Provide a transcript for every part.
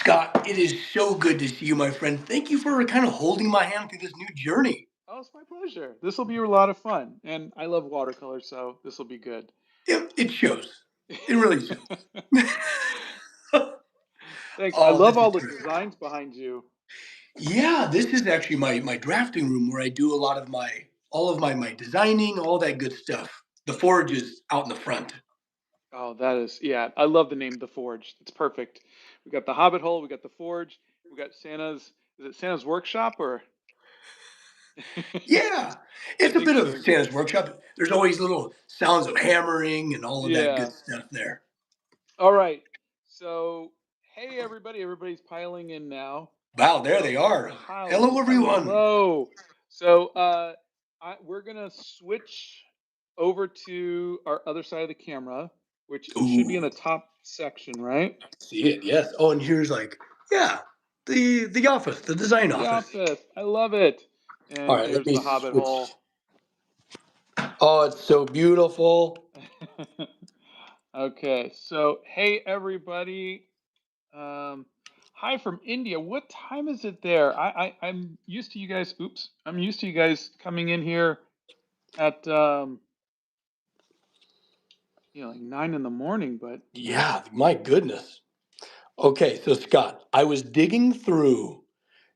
Scott, it is so good to see you, my friend. Thank you for kind of holding my hand through this new journey. Oh, it's my pleasure. This will be a lot of fun, and I love watercolor, so this will be good. It shows. It really shows. Thanks. I Oh, love this is all the terrific. designs behind you. Yeah, this is actually my drafting room where I do a lot of my designing, all that good stuff. The forge is out in the front. Oh, that is, yeah. I love the name The Forge. It's perfect. We got the Hobbit hole. We got the Forge. We got Santa's. Is it Santa's workshop or? Yeah, I it's a think bit of so. Santa's workshop. There's always little sounds of hammering and all of that Yeah. good stuff there. All right. So, hey, everybody. Everybody's piling in now. Wow, there So, they are. piling. Hello, everyone. Hello. So, we're gonna switch over to our other side of the camera, which it should be in Ooh, the top section, right? see it? Yes. Oh, and here's yeah, the office, the design The office. office. I love it. All And right, let there's me the Hobbit switch. hole. Oh, it's so beautiful. Okay. So, hey, everybody. Um, Hi from India. What time is it there? I'm used to you guys. Oops. I'm used to you guys coming in here at like 9 in the morning, but Yeah, my goodness. Okay, so Scott, I was digging through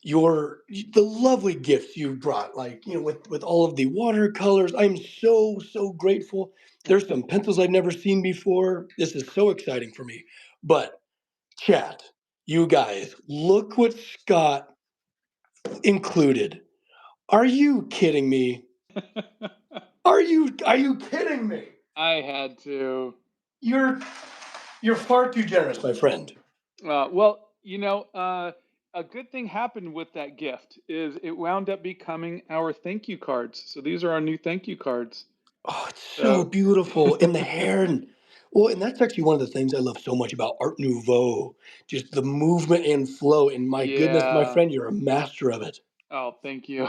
the lovely gifts you brought, with all of the watercolors. I'm so grateful. There's some pencils I've never seen before. This is so exciting for me. But chat, you guys, look what Scott included. Are you kidding me? Are you kidding me? I had to. You're you're far too generous, my friend. Well, a good thing happened with that gift is it wound up becoming our thank you cards. So these are our new thank you cards. Oh, it's so So, beautiful. And the hair and that's actually one of the things I love so much about Art Nouveau. Just the movement and flow. And my goodness, my yeah. friend, you're a master of it. Oh, thank you.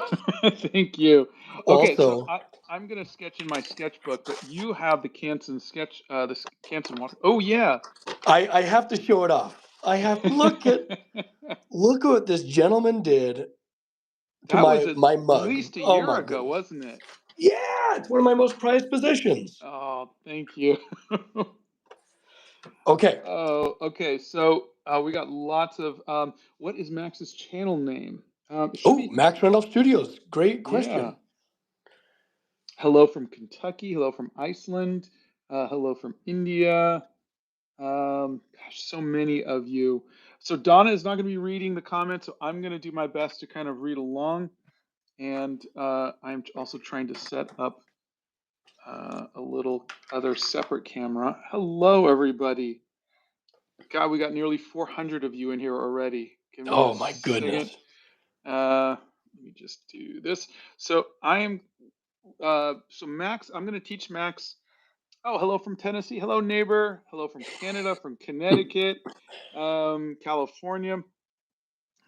Thank you. Okay, so Also, I'm gonna sketch in my sketchbook, but you have the Canson sketch, Canson water. Oh yeah. I have to show it off. I have look what this gentleman did to That was my at my mug. least a Oh year my ago, goodness. wasn't it? Yeah, it's one of my most prized possessions. Oh, thank you. Okay. Oh, okay. So we got lots of. What is Max's channel name? It should Oh, be. Max Randolph Studios. Great Yeah. question. Hello from Kentucky. Hello from Iceland. Hello from India. Gosh, so many of you. So Donna is not going to be reading the comments, so I'm going to do my best to kind of read along. And I'm also trying to set up a little other separate camera. Hello, everybody. God, we got nearly 400 of you in here already. Give me a Oh my second. goodness. Let me just do this. So so Max, I'm going to teach Max. Oh, hello from Tennessee. Hello, neighbor. Hello from Canada, from Connecticut, California.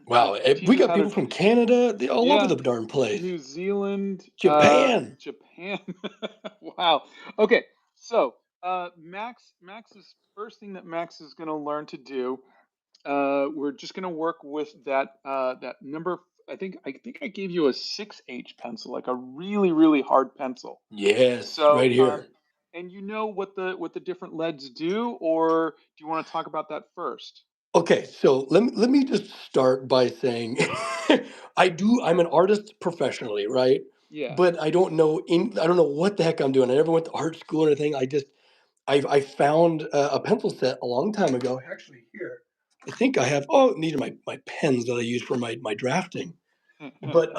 Wow, Teach we us got how to, people from Canada, all over yeah, the darn place. New Zealand, Japan. Japan. Wow. Okay, so Max's first thing that Max is going to learn to do. We're just going to work with that number. I think I gave you a 6H pencil, like a really hard pencil. Yes, So, right here. and you know what the different leads do, or do you want to talk about that first? Okay, so let me just start by saying I'm an artist professionally, right? Yeah. But I don't know what the heck I'm doing. I never went to art school or anything. I found a pencil set a long time ago. Actually, here. I think I have these are my pens that I use for my drafting. But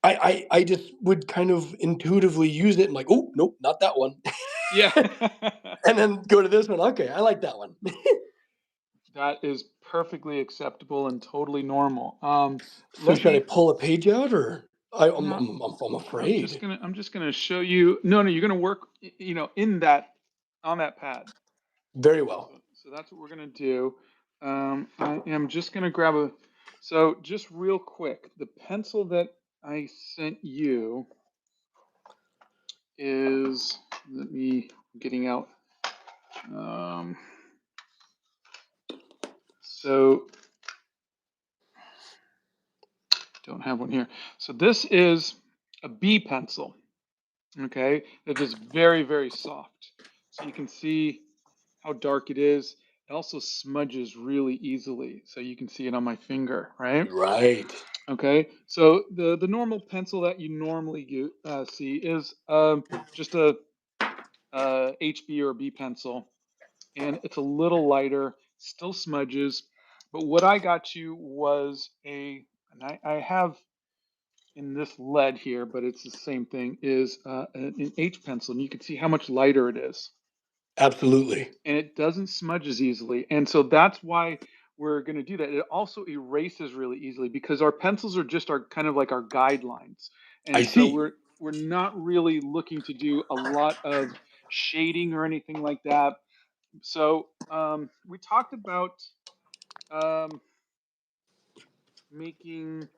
I just would kind of intuitively use it and like, oh nope, not that one. Yeah. And then go to this one. Okay, I like that one. That is perfectly acceptable and totally normal. So Let should I me pull a page out or no, I'm I'm just afraid. gonna I'm just gonna show you. No, you're gonna work, in that on that pad. Very So, well. so that's what we're gonna do. I am just gonna grab so just real quick, the pencil that I sent you is, let me, getting out. Um, so don't have one here. So this is a B pencil, okay, that is very, very soft. So you can see how dark it is. It also smudges really easily. So you can see it on my finger, right? Right. Okay, so the normal pencil that you normally see is just a HB or B pencil, and it's a little lighter, still smudges. But what I got you was and I have in this lead here, but it's the same thing, is an H pencil, and you can see how much lighter it is. Absolutely. And it doesn't smudge as easily. And so that's why we're going to do that. It also erases really easily because our pencils are just our kind of like our guidelines. I And so see. we're not really looking to do a lot of shading or anything like that. So we talked about um, making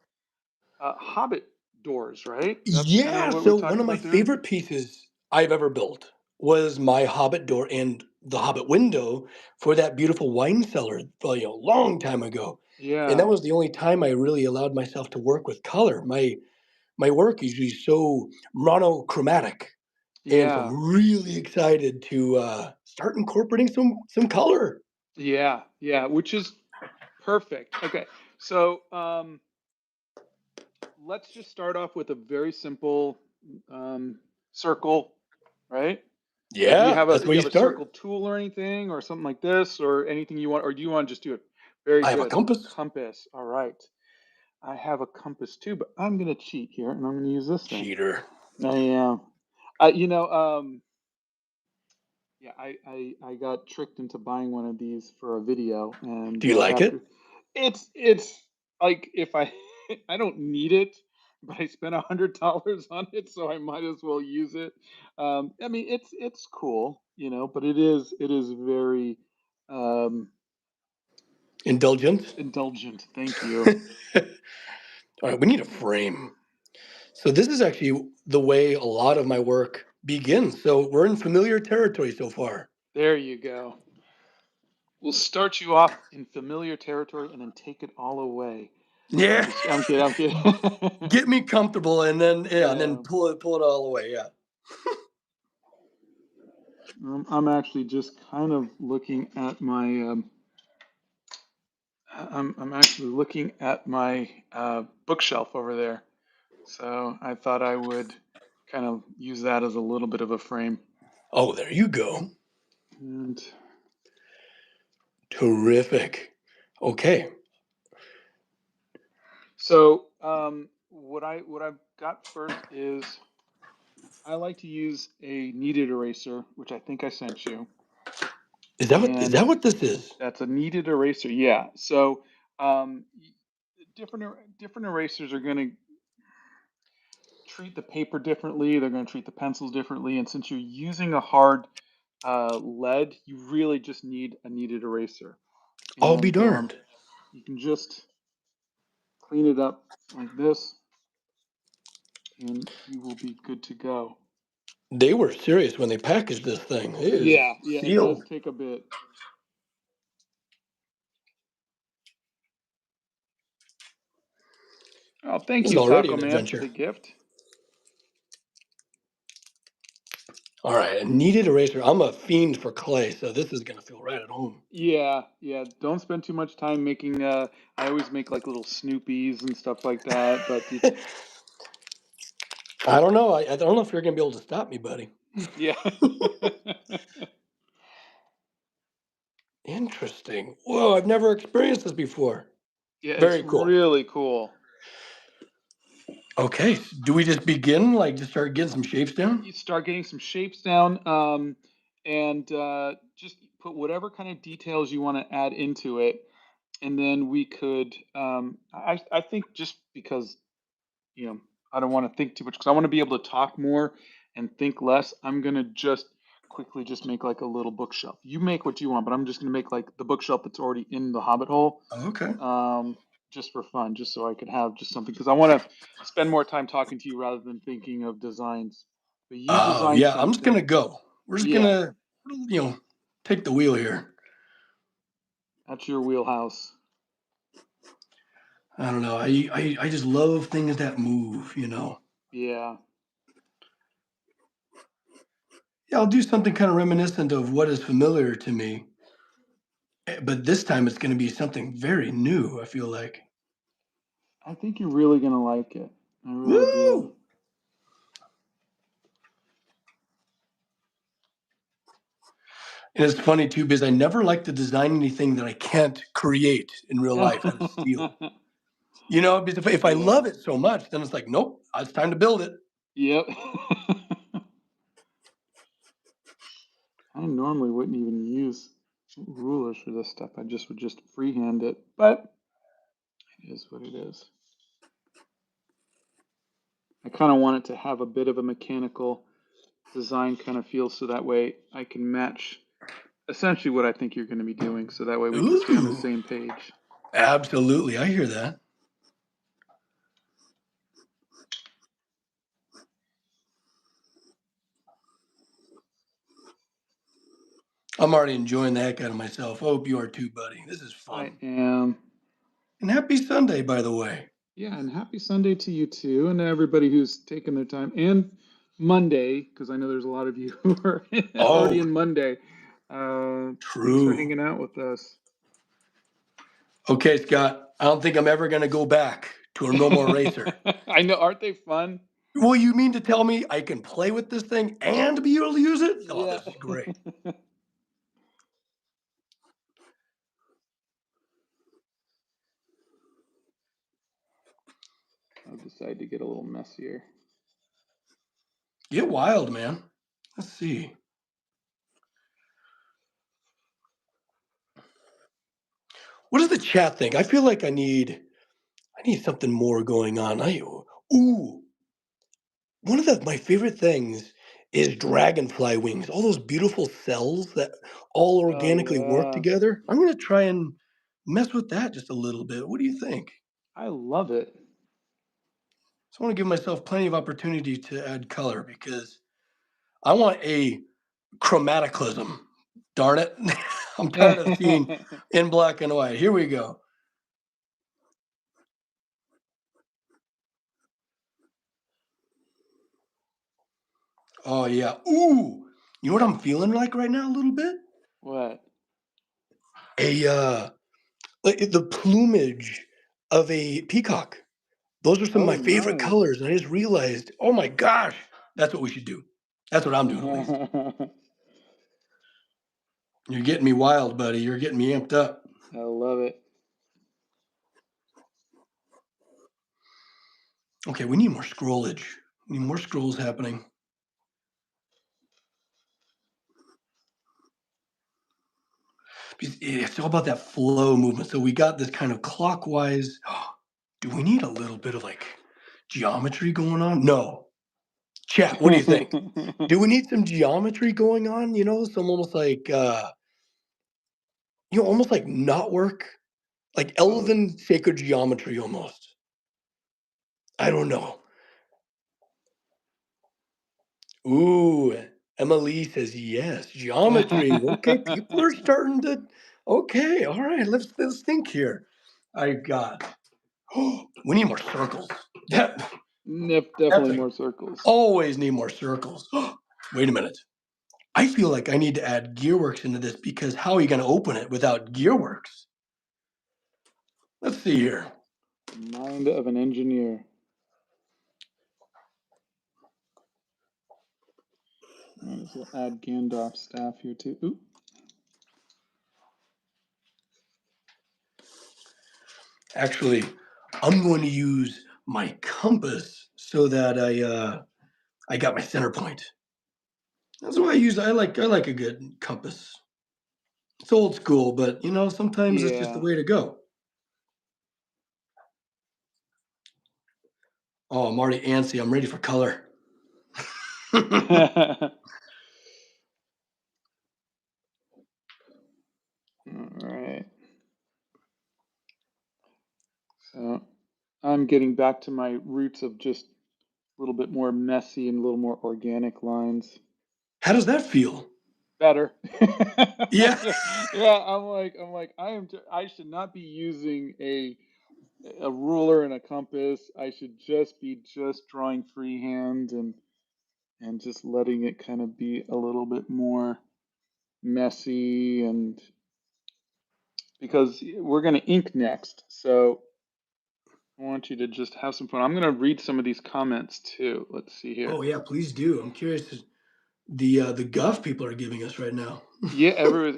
Hobbit doors, right? That's kind of Yeah, what we so one talked of my about doing. favorite pieces I've ever built was my Hobbit door and the Hobbit window for that beautiful wine cellar, well, long time ago. And that Yeah, was the only time I really allowed myself to work with color. My work is usually so monochromatic, and so yeah, I'm really excited to start incorporating some color. yeah, which is perfect. Okay, so let's just start off with a very simple um, circle, right? Do you Yeah, have that's where you you have a start. circle tool or anything or something like this or anything you want, or do you want to just do it? Very I have a good. compass. Compass. All right. I have a compass too, but I'm gonna cheat here and I'm gonna use this thing. Cheater. I am. You know, yeah, I got tricked into buying one of these for a video, and Do you like it? after it's like if I I don't need it, but I spent $100 on it, so I might as well use it. I mean, it's cool, but it is very um, Indulgent? indulgent. Thank you. All right, we need a frame. So this is actually the way a lot of my work begins. So we're in familiar territory so far. There you go. We'll start you off in familiar territory and then take it all away. Yeah. I'm kidding. I'm kidding. Get me comfortable and then and then Yeah. pull it all away. Yeah. I'm actually just kind of looking at my I'm actually looking at my bookshelf over there. So I thought I would kind of use that as a little bit of a frame. Oh, there you go. And Terrific. Okay. so what I've got first is I like to use a kneaded eraser, which I think I sent you. Is And that what this is? that's a kneaded eraser. Yeah. So um, different erasers are going to treat the paper differently. They're going to treat the pencils differently. And since you're using a hard lead, you really just need a kneaded eraser. I'll be And darned. you can just clean it up like this, and you will be good to go. They were serious when they packaged this thing. It is Yeah, it does sealed. take a bit. Oh, thank This is you, already Taco an Man, for the adventure. gift. All right, a kneaded eraser. I'm a fiend for clay, so this is gonna feel right at home. Yeah. Don't spend too much time making. I always make like little Snoopies and stuff like that, but I don't know. I don't know if you're gonna be able to stop me, buddy. yeah. Interesting. Whoa, I've never experienced this before. Yeah, it's Very cool. really cool. Okay, do we just begin? Like, just start getting some shapes down? You start getting some shapes down, and just put whatever kind of details you want to add into it, and then we could. I think just because you know I don't want to think too much because I want to be able to talk more and think less. I'm gonna just quickly just make like a little bookshelf. You make what you want, but I'm just gonna make like the bookshelf that's already in the Hobbit hole, Okay. um, just for fun, just so I could have just something because I want to spend more time talking to you rather than thinking of designs. But you Oh, design yeah, I'm just something. gonna go. We're just Yeah, gonna, you know, take the wheel here. that's your wheelhouse. I don't know. I just love things that move, you know. Yeah. Yeah, I'll do something kind of reminiscent of what is familiar to me, but this time it's going to be something very new, I feel like. I think you're really gonna like it. I really do. Woo! And it's funny too, because I never like to design anything that I can't create in real life out of steel. You know, because if I Yeah. love it so much, then it's like, nope, it's time to build it. Yep. I normally wouldn't even use rulers for this stuff. I just would just freehand it, but it is what it is. I kind of want it to have a bit of a mechanical design kind of feel so that way I can match essentially what I think you're going to be doing so that way we can stay on the Ooh, same page. absolutely. I hear that. I'm already enjoying the heck out of myself. I hope you are too, buddy. This is I fun. am. And happy Sunday, by the way. Yeah, and happy Sunday to you too, and everybody who's taken their time. And Monday, because I know there's a lot of you who are already Oh, in Monday. Thanks for true. hanging out with us. Okay, Scott, I don't think I'm ever going to go back to a no more racer. I know, aren't they fun? Well, you mean to tell me I can play with this thing and be able to use it? Oh, Yeah. this is great. I'll decide to get a little messier. Get wild, man. Let's see. What does the chat think? I feel like I need something more going on. Ooh, one of my favorite things is dragonfly wings. All those beautiful cells that all Oh organically work yeah, together. I'm gonna try and mess with that just a little bit. What do you think? I love it. So I want to give myself plenty of opportunity to add color because I want a chromaticalism. Darn it. I'm tired of seeing in black and white. Here we go. Oh yeah. Ooh. You know what I'm feeling like right now a little bit? What? A like the plumage of a peacock. Those are some of Oh, my favorite nice. colors. And I just realized, oh my gosh, that's what we should do. That's what I'm doing at least. I You're getting me wild, buddy. You're getting me amped up. love it. Okay, we need more scrollage. We need more scrolls happening. It's all about that flow movement. So we got this kind of clockwise. Do we need a little bit of like geometry going on? No. Chat, what do you think? Do we need some geometry going on? You know, some almost like almost like knot work, like Oh, elven sacred geometry almost. I don't know. Ooh, Emily says yes. Geometry. Okay, people are starting to. Okay, all right. Let's think here. I got. We need more circles. That that's definitely a more circles. always need more circles. Wait a minute. I feel like I need to add Gearworks into this because how are you going to open it without Gearworks? Let's see here. Mind of an engineer. Might as well add Gandalf's staff here too. Ooh. Actually, I'm going to use my compass so that I got my center point. That's what I use. I like a good compass. It's old school, but sometimes it's just the Yeah. way to go. Oh, I'm already antsy. I'm ready for color. All right. So I'm getting back to my roots of just a little bit more messy and a little more organic lines. How does that feel? Better. Yeah. Yeah, I should not be using a a ruler and a compass. I should just be drawing freehand and just letting it kind of be a little bit more messy, and because we're going to ink next. So I want you to just have some fun. I'm going to read some of these comments too. Let's see here. Oh yeah, please do. I'm curious the guff people are giving us right now. Yeah,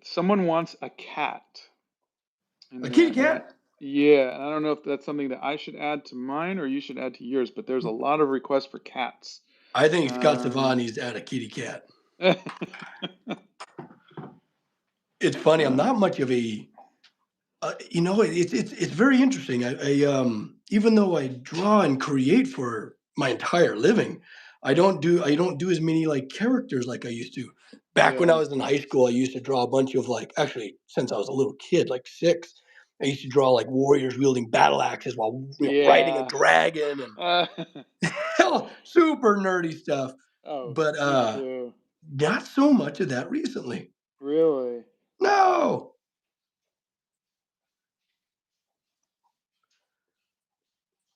someone wants a cat in A there, kitty and cat. yeah, and I don't know if that's something that I should add to mine or you should add to yours, but there's a lot of requests for cats. I think Scott Um, Savant needs to add a kitty cat. uh, It's funny. I'm not much of a it's very interesting. Even though I draw and create for my entire living, I don't do as many like characters like I used to. Back when I yeah, was in high school, I used to draw a bunch of like actually since I was a little kid, like 6, I used to draw like warriors wielding battle axes while riding a yeah. dragon and Uh, super nerdy stuff. oh, But me too. not so much of that recently. Really? No.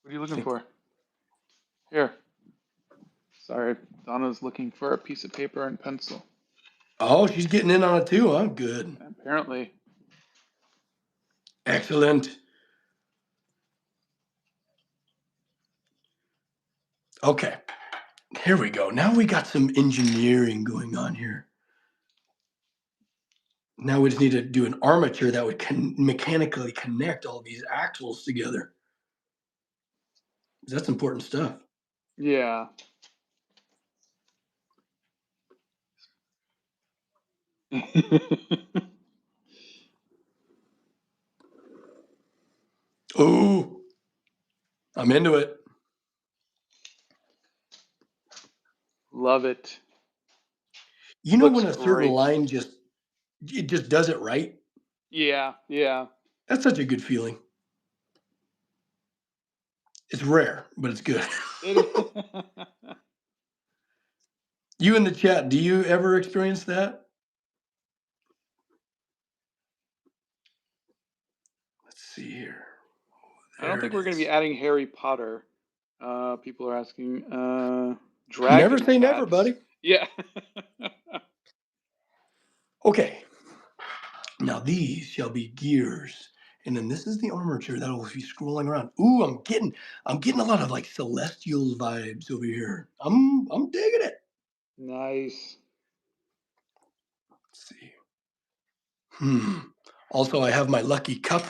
What are you I looking think for? Here. Sorry, Donna's looking for a piece of paper and pencil. oh, she's getting in on it too, huh? Good. Apparently. Excellent. Okay, here we go. Now we got some engineering going on here. Now we just need to do an armature that would mechanically connect all these axles together. That's important stuff. Yeah. Oh, I'm into it. Love it. You know Looks when a certain great. line just does it right? Yeah, yeah. That's such a good feeling. It's rare, but it's good. It You in the chat, do you ever experience that? Let's see here. I don't There think it we're going to be is. adding Harry Potter. People are asking Never dragon say never, cats. buddy. Yeah. Okay, now these shall be gears. And then this is the armature that will be scrolling around. Ooh, I'm getting a lot of like celestial vibes over here. I'm digging it. Nice. Let's see. Also, I have my lucky cup.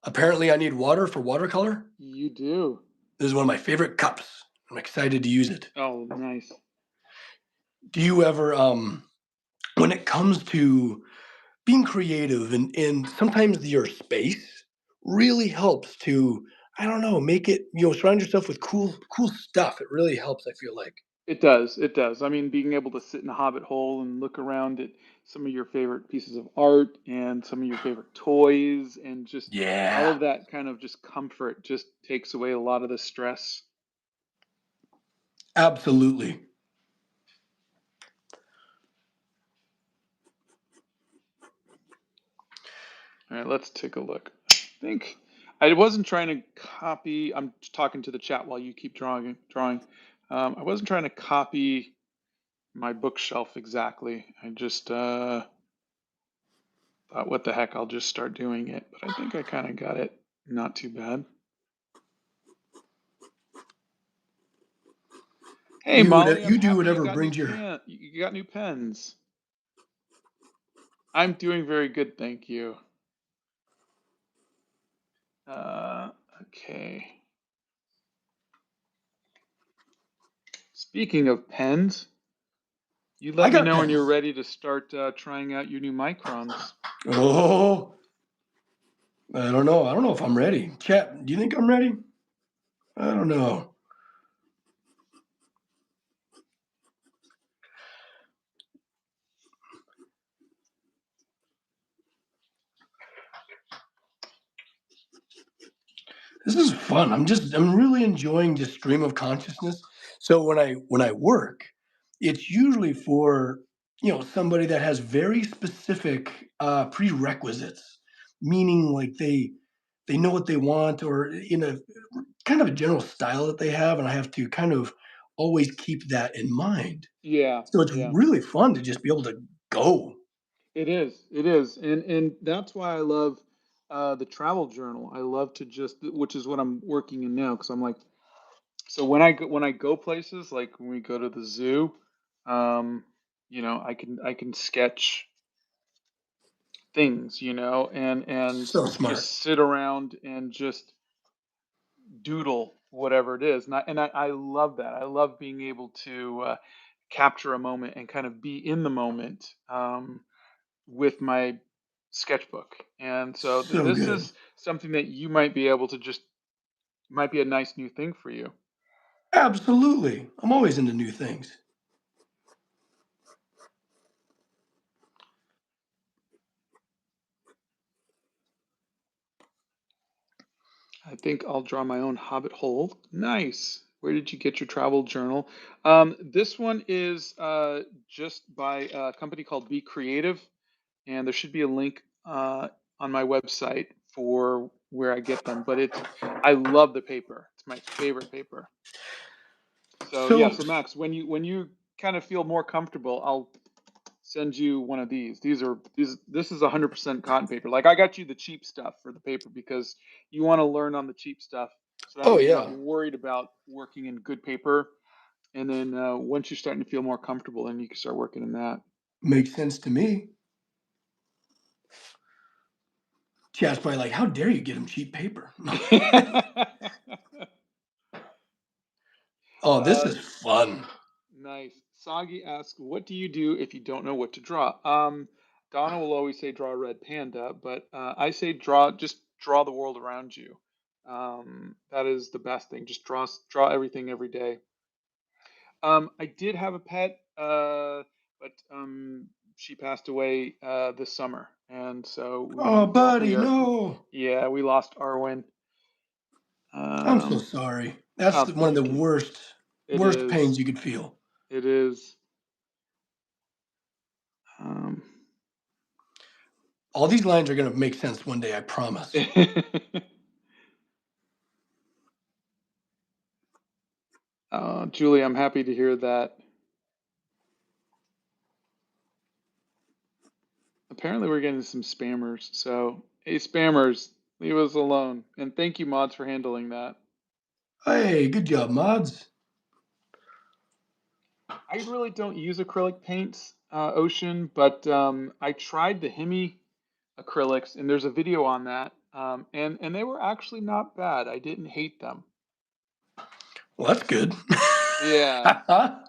Apparently, I need water for watercolor. You do. This is one of my favorite cups. I'm excited to use it. Oh, nice. Do you ever, when it comes to being creative and sometimes your space really helps to, I don't know, make it, surround yourself with cool stuff. It really helps, I feel like. It does. It does. I mean, being able to sit in a hobbit hole and look around at some of your favorite pieces of art and some of your favorite toys and just all Yeah, of that kind of just comfort just takes away a lot of the stress. absolutely. All right, let's take a look. I think I wasn't trying to copy. I'm talking to the chat while you keep drawing. I wasn't trying to copy my bookshelf exactly. I just thought, what the heck, I'll just start doing it. But I think I kind of got it. Not too bad. Hey Molly, I'm You do happy you whatever got new brings your. you got new pens. I'm doing very good, thank you. Uh, okay. Speaking of pens, you I let me got know when you're pens. ready to start trying out your new microns. Oh, I don't know. I don't know if I'm ready. Chat, do you think I'm ready? I don't know. This is fun. I'm really enjoying this stream of consciousness. So when I work, it's usually for somebody that has very specific prerequisites, meaning like they know what they want, or in a kind of a general style that they have, and I have to kind of always keep that in mind. Yeah, So it's yeah. really fun to just be able to go. It is. It is. And that's why I love the travel journal. I love to just, which is what I'm working in now, because I'm like, so when I go places, like when we go to the zoo, um, I can sketch things, and So smart. just sit around and just doodle whatever it is. And I love that. I love being able to capture a moment and kind of be in the moment. With my sketchbook. And so So this good. is something that you might be able to just might be a nice new thing for you. Absolutely. I'm always into new things. I think I'll draw my own Hobbit hole. Nice. Where did you get your travel journal? This one is just by a company called Be Creative, and there should be a link on my website for where I get them. But I love the paper. It's my favorite paper. So yeah, So, so Max, when you kind of feel more comfortable, I'll send you one of these. This is 100% cotton paper. Like I got you the cheap stuff for the paper because you want to learn on the cheap stuff, so that oh way you're not yeah, worried about working in good paper. And then once you're starting to feel more comfortable, then you can start working in that. makes sense to me. Chat's probably like, how dare you get him cheap paper? Oh, this uh, is fun. Nice. Sagi asks, "What do you do if you don't know what to draw?" Donna will always say, "Draw a red panda," but I say, just draw the world around you. That is the best thing. Just draw everything every day. I did have a pet, but she passed away this summer, and so Oh, we buddy, are, no. yeah, we lost Arwen. I'm so Um, sorry. That's oh, one of the worst, it worst is. pains you could feel. It is. Um, All these lines are going to make sense one day, I promise. Julie, I'm happy to hear that. Apparently, we're getting some spammers. So, hey, spammers, leave us alone. And thank you, mods, for handling that. Hey, good job, mods. I really don't use acrylic paints, Ocean, but I tried the Hemi acrylics, and there's a video on that. And they were actually not bad. I didn't hate them. Well, that's good. Yeah. I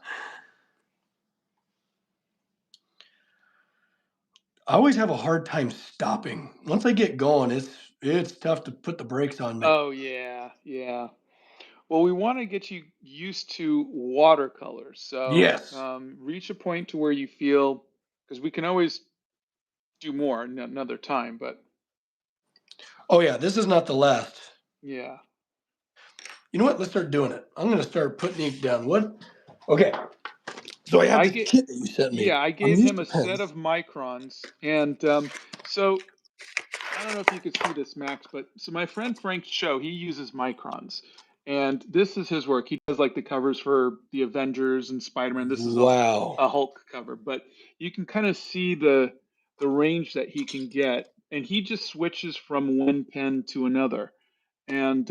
always have a hard time stopping. Once I get going, it's tough to put the brakes on me. Oh, yeah. Yeah. Well, we want to get you used to watercolors. So Yes. reach a point to where you feel, because we can always do more another time, but Oh yeah, this is not the last. yeah. You know what? Let's start doing it. I'm going to start putting ink down. What? Okay. So I So have this kit that you sent me. I I'm gave used him to a set pens. of microns. And so I don't know if you could see this, Max, but so my friend Frank Cho, he uses microns. And this is his work. He does like the covers for the Avengers and Spider-Man. This is Wow. a Hulk cover, but you can kind of see the range that he can get. And he just switches from one pen to another. And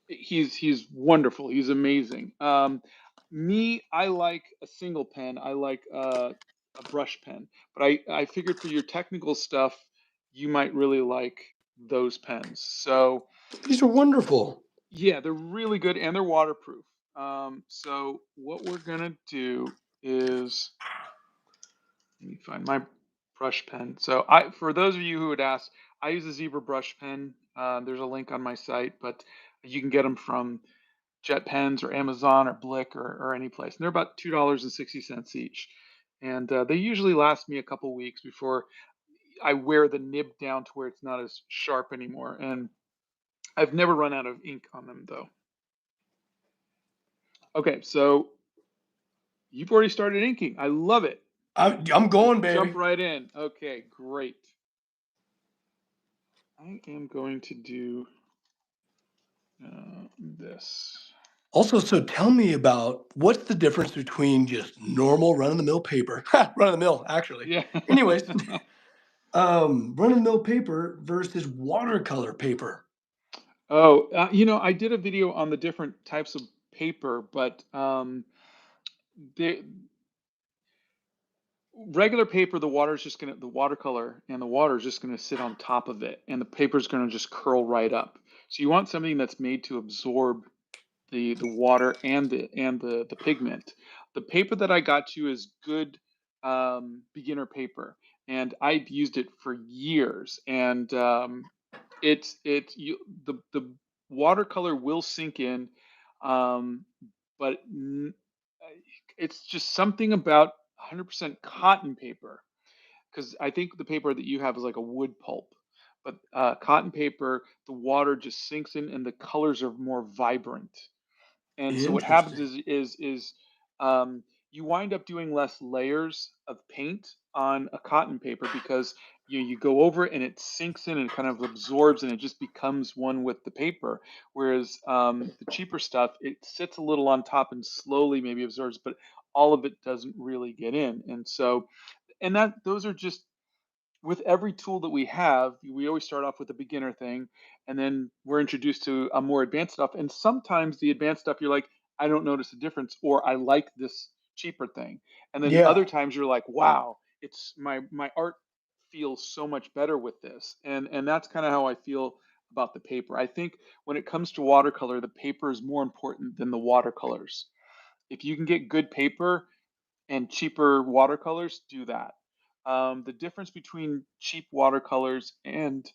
he's wonderful. He's amazing. Me, I like a single pen. I like a brush pen. But I figured for your technical stuff, you might really like those pens. So These are wonderful. yeah, they're really good and they're waterproof. So what we're gonna do is, let me find my brush pen. So for those of you who would ask, I use a zebra brush pen. There's a link on my site, but you can get them from Jet Pens or Amazon or Blick or any place. And they're about $2.60 each. And they usually last me a couple weeks before I wear the nib down to where it's not as sharp anymore. And I've never run out of ink on them though. Okay, so you've already started inking. I love it. I'm going, Jump baby. right in. Okay, great. I am going to do this. Also, so tell me about what's the difference between just normal run of the mill paper, run of the mill, actually. Yeah. Anyways, run of the mill paper versus watercolor paper. Oh, I did a video on the different types of paper, but the regular paper, the watercolor and the water is just gonna sit on top of it, and the paper's gonna just curl right up. So you want something that's made to absorb the water and the pigment. The paper that I got you is good beginner paper, and I've used it for years. And it's you the watercolor will sink in, um, but it's just something about 100% cotton paper, because I think the paper that you have is like a wood pulp. But cotton paper, the water just sinks in and the colors are more vibrant. And so what happens Interesting. is um, you wind up doing less layers of paint on a cotton paper, because you go over it and it sinks in and kind of absorbs and it just becomes one with the paper. Whereas the cheaper stuff, it sits a little on top and slowly maybe absorbs, but all of it doesn't really get in. And so, and that those are just, with every tool that we have, we always start off with a beginner thing, and then we're introduced to a more advanced stuff. And sometimes the advanced stuff, you're like, I don't notice a difference, or I like this cheaper thing. And then Yeah. other times you're like, wow, it's my art feels so much better with this. And that's kind of how I feel about the paper. I think when it comes to watercolor, the paper is more important than the watercolors. If you can get good paper and cheaper watercolors, do that. The difference between cheap watercolors and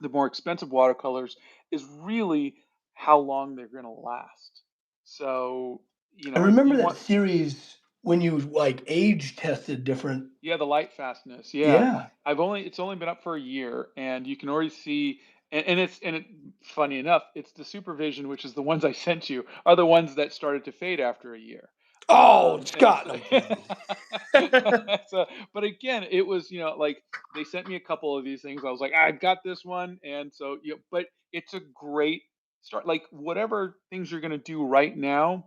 the more expensive watercolors is really how long they're going to last. So, I if remember you that want, series when you like age tested different. yeah, the light fastness, yeah. Yeah. It's only been up for a year, and you can already see, funny enough, it's the supervision, which is the ones I sent you, are the ones that started to fade after a year. Oh, And Scott, so, I'm teasing. so, but again, it was, like, they sent me a couple of these things. I was like, I've got this one, and so, but it's a great start. Like, whatever things you're gonna do right now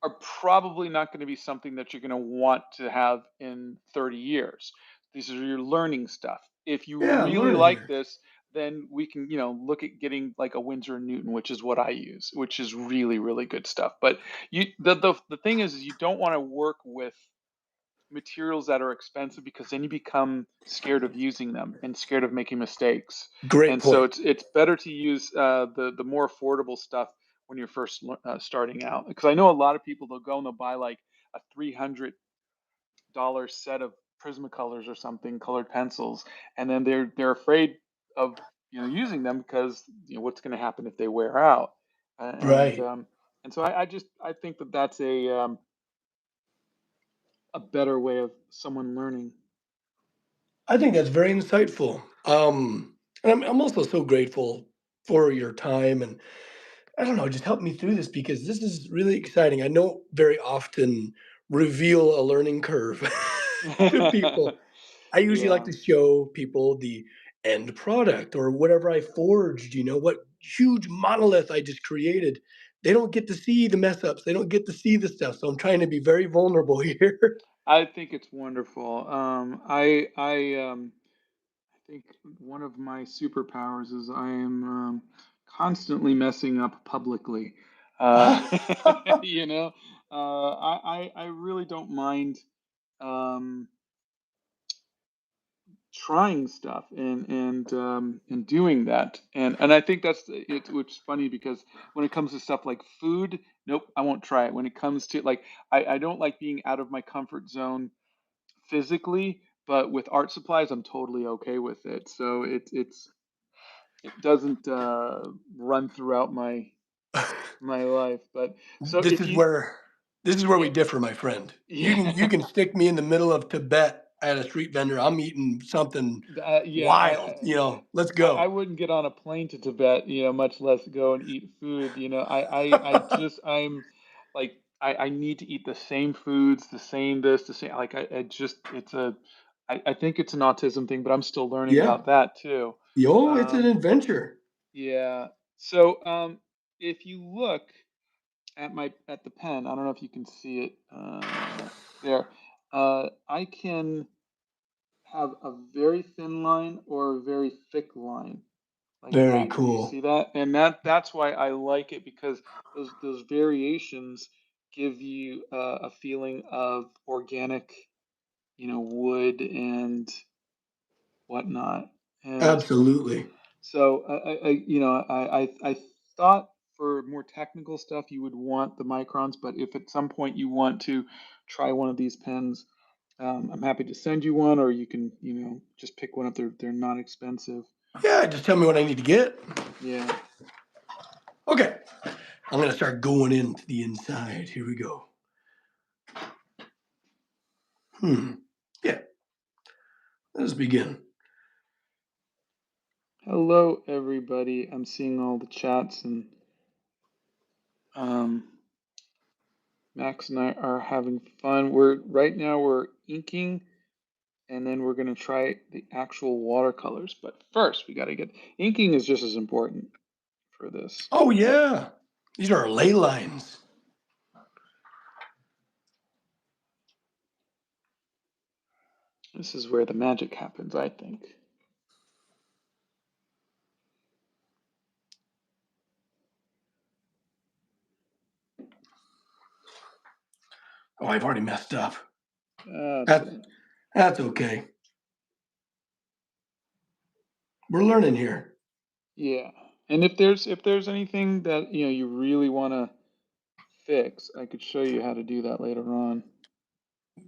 are probably not going to be something that you're going to want to have in 30 years. These are your learning stuff. If you Yeah, I'm really learning like here. this, then we can, look at getting like a Winsor and Newton, which is what I use, which is really, really good stuff. But the thing is you don't want to work with materials that are expensive, because then you become scared of using them and scared of making mistakes. Great And so point. it's better to use the more affordable stuff when you're first starting out. Because I know a lot of people, they'll go and they'll buy like a $300 set of Prismacolors or something, colored pencils, and then they're afraid of using them, because what's going to happen if they wear out. Uh, and Right. um, and so I think that that's a better way of someone learning. I think that's very insightful. And I'm also so grateful for your time and I don't know, just help me through this because this is really exciting. I don't very often reveal a learning curve to people. I usually like Yeah, to show people the end product or whatever I forged, what huge monolith I just created. They don't get to see the mess ups. They don't get to see the stuff. So I'm trying to be very vulnerable here. I think it's wonderful. I think one of my superpowers is I am constantly messing up publicly. Uh, you know, I really don't mind um, trying stuff and doing that. And I think that's it, which is funny, because when it comes to stuff like food, nope, I won't try it. When it comes to, like, I don't like being out of my comfort zone physically, but with art supplies, I'm totally okay with it. So it doesn't run throughout my life. But so This if is you, where this is where we yeah, differ, my friend. You can yeah, stick me in the middle of Tibet at a street vendor. I'm eating something yeah, wild. Let's I go. wouldn't get on a plane to Tibet, much less go and eat food. I'm like, I need to eat the same foods, the same this, the same, like, I just, it's a I think it's an autism thing, but I'm still learning Yeah. about that too. Yo, it's an Um, adventure. yeah. So if you look at the pen, I don't know if you can see it there. I can have a very thin line or a very thick line like Very that. Do you cool. see that? And that's why I like it because those variations give you a feeling of organic, wood and whatnot. And Absolutely. so I thought for more technical stuff you would want the microns, but if at some point you want to try one of these pens, I'm happy to send you one, or you can, just pick one up. They're not expensive. Yeah, just tell me what I need to get. Yeah. Okay. I'm going to start going into the inside. Here we go. Yeah, let's begin. Hello, everybody. I'm seeing all the chats, and um, Max and I are having fun. Right now we're inking, and then we're gonna try the actual watercolors. But first, we gotta get inking is just as important for this. Oh, yeah. These are our ley lines. This is where the magic happens, I think. Oh, I've already messed up. That's That's, it. that's okay. We're learning here. Yeah. And if there's anything that you really want to fix, I could show you how to do that later on.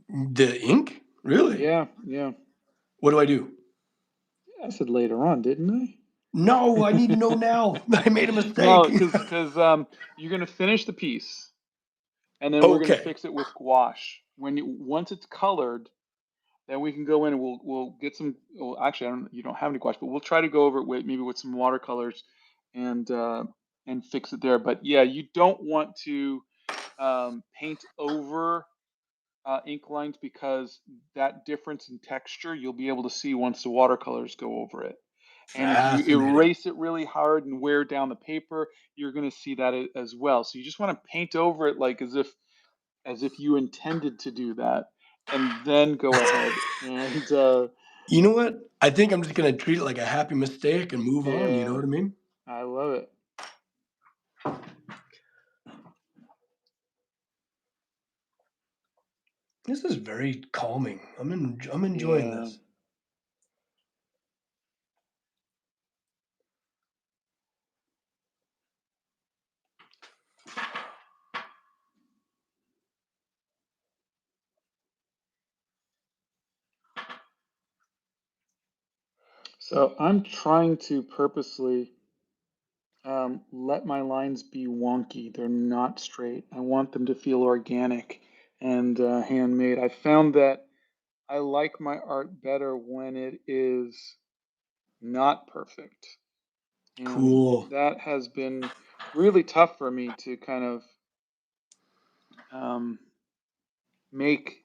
The ink? Really? Yeah, yeah. What do I do? I said later on, didn't No, I need to know I? now. I made a No, mistake. because you're gonna finish the piece, and then we're gonna Okay. fix it with gouache. Once it's colored, then we can go in and we'll get some. Well, actually, you don't have any gouache, but we'll try to go over it with maybe with some watercolors and fix it there. But yeah, you don't want to paint over ink lines because that difference in texture you'll be able to see once the watercolors go over it. And if you Fascinating. erase it really hard and wear down the paper, you're going to see that as well. So you just want to paint over it like as if you intended to do that, and then go ahead and You know what? I think I'm just going to treat it like a happy mistake and move on. You know yeah, what I mean? I love it. This is very calming. I'm enjoying Yeah. this. So I'm trying to purposely let my lines be wonky. They're not straight. I want them to feel organic and handmade. I found that I like my art better when it is not perfect. And Cool. that has been really tough for me to kind of um, make,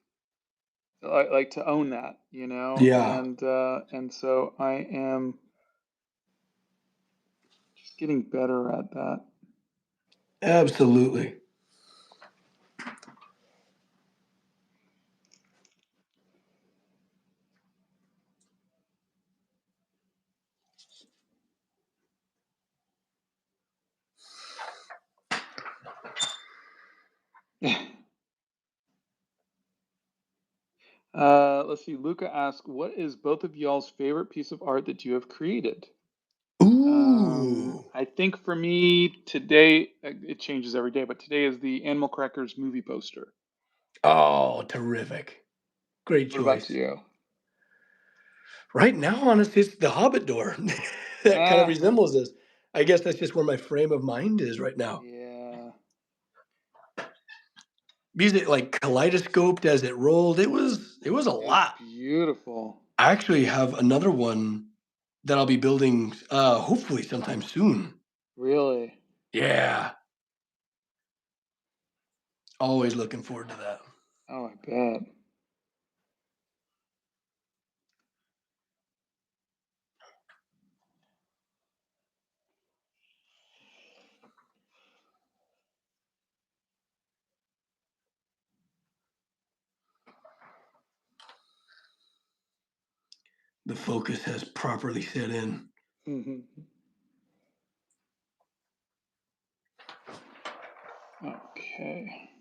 like to own that, Yeah, and so I am just getting better at that. absolutely. Let's see. Luca asks, "What is both of y'all's favorite piece of art that you have created?" Ooh. I think for me today, it changes every day, but today is the Animal Crackers movie poster. Oh, terrific. Great What about choice. you? Right now, honestly, it's the Hobbit door. That kind of Ah, resembles this. I guess that's just where my frame of mind is right now. yeah, Because it like kaleidoscoped as it rolled. It was a it's lot. beautiful. I actually have another one that I'll be building hopefully sometime soon. Really. Yeah. Always looking forward to that. Oh, I bet. The focus has properly set in. Mhm. Okay.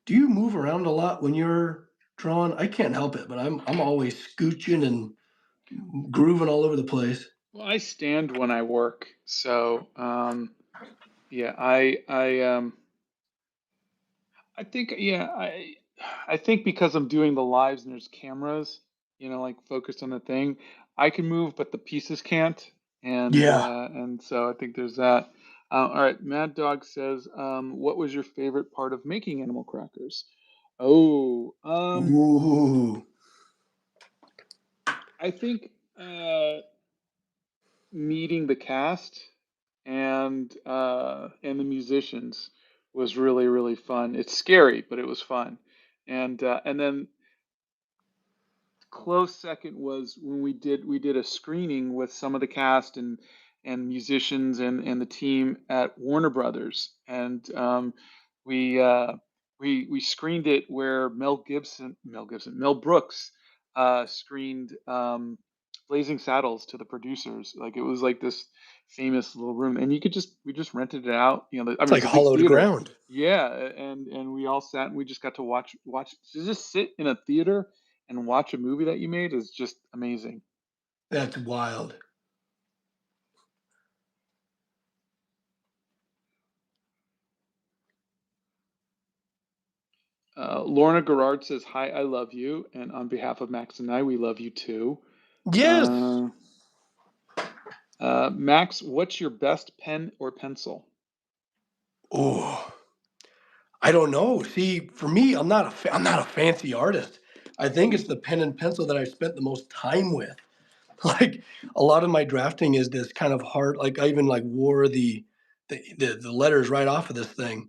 Do you move around a lot when you're drawing? I can't help it, but I'm always scooching and grooving all over the place. Well, I stand when I work, so yeah, I think yeah, I think because I'm doing the lives and there's cameras, like focused on the thing, I can move, but the pieces can't, Yeah. and so I think there's that. All right, Mad Dog says, what was your favorite part of making animal crackers? Oh, Ooh. I think meeting the cast and the musicians was really really fun. It's scary, but it was fun. And then close second was when we did a screening with some of the cast and musicians and the team at Warner Brothers, and we uh, we screened it where Mel Brooks screened Blazing Saddles to the producers. Like it was like this famous little room, and we just rented it out. I It's mean, like it's a big hollowed theater. ground. Yeah, and we all sat and we just got to watch to just sit in a theater and watch a movie that you made is just amazing. That's wild. Lorna Gerard says, "Hi, I love you," and on behalf of Max and I, we love you too. Yes. Uh, Max, what's your best pen or pencil? Oh, I don't know. See, for me, I'm not a fancy artist. I think it's the pen and pencil that I've spent the most time with. Like a lot of my drafting is this kind of hard. Like I even like wore the letters right off of this thing.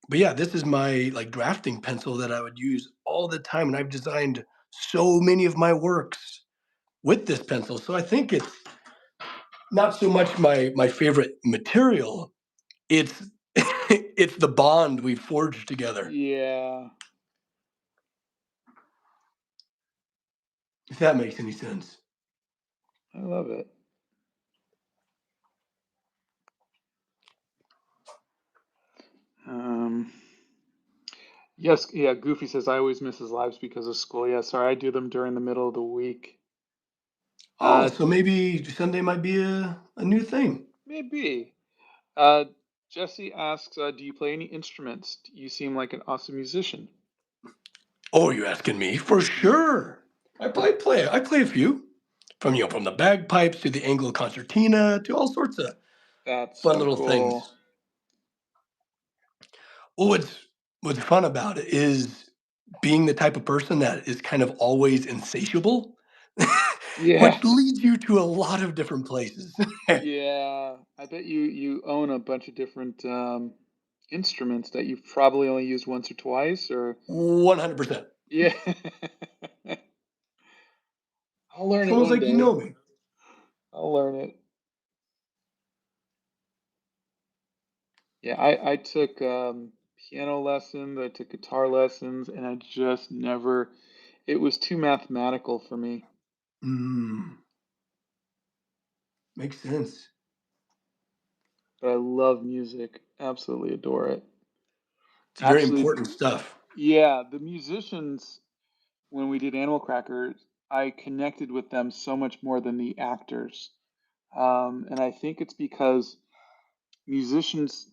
But yeah, this is my like drafting pencil that I would use all the time, and I've designed so many of my works with this pencil. So I think it's not so much my favorite material. It's it's the bond we forged together. Yeah, If that makes any sense. I love it. Um, yes, yeah. Goofy says, "I always miss his lives because of school." Yeah, sorry, I do them during the middle of the week. Oh, Uh, so maybe Sunday might be a new thing. maybe. Uh, Jesse asks, "Do you play any instruments? You seem like an awesome musician." Oh, you're asking me? For sure. I play a few. From the bagpipes to the Anglo concertina to all sorts of That's fun so little cool. things. Oh, what's fun about it is being the type of person that is kind of always insatiable, Yeah, which leads you to a lot of different places. yeah. I bet you own a bunch of different instruments that you've probably only used once or twice, or 100%. yeah. I'll learn It's it almost one like you know day. me. I'll learn it. Yeah, I took piano lessons, I took guitar lessons, and I just never. It was too mathematical for me. Mm, makes sense. But I love music. Absolutely adore it. It's very Actually, important stuff. yeah, the musicians when we did Animal Crackers, I connected with them so much more than the actors. And I think it's because musicians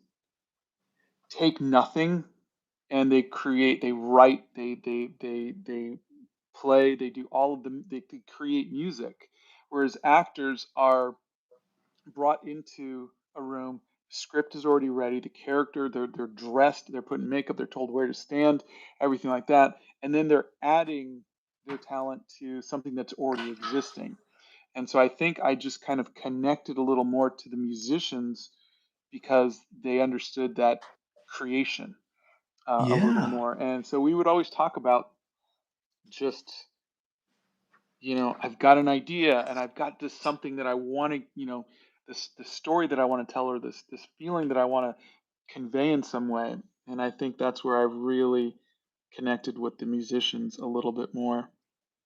take nothing and they create, they write, they play, they do all of them, they create music. Whereas actors are brought into a room, script is already ready, the character, they're dressed, they're put in makeup, they're told where to stand, everything like that, and then they're adding their talent to something that's already existing. And so I think I just kind of connected a little more to the musicians because they understood that creation a little Yeah. more. And so we would always talk about just I've got an idea and I've got this something that I want to, this story that I want to tell, or this feeling that I want to convey in some way. And I think that's where I really connected with the musicians a little bit more.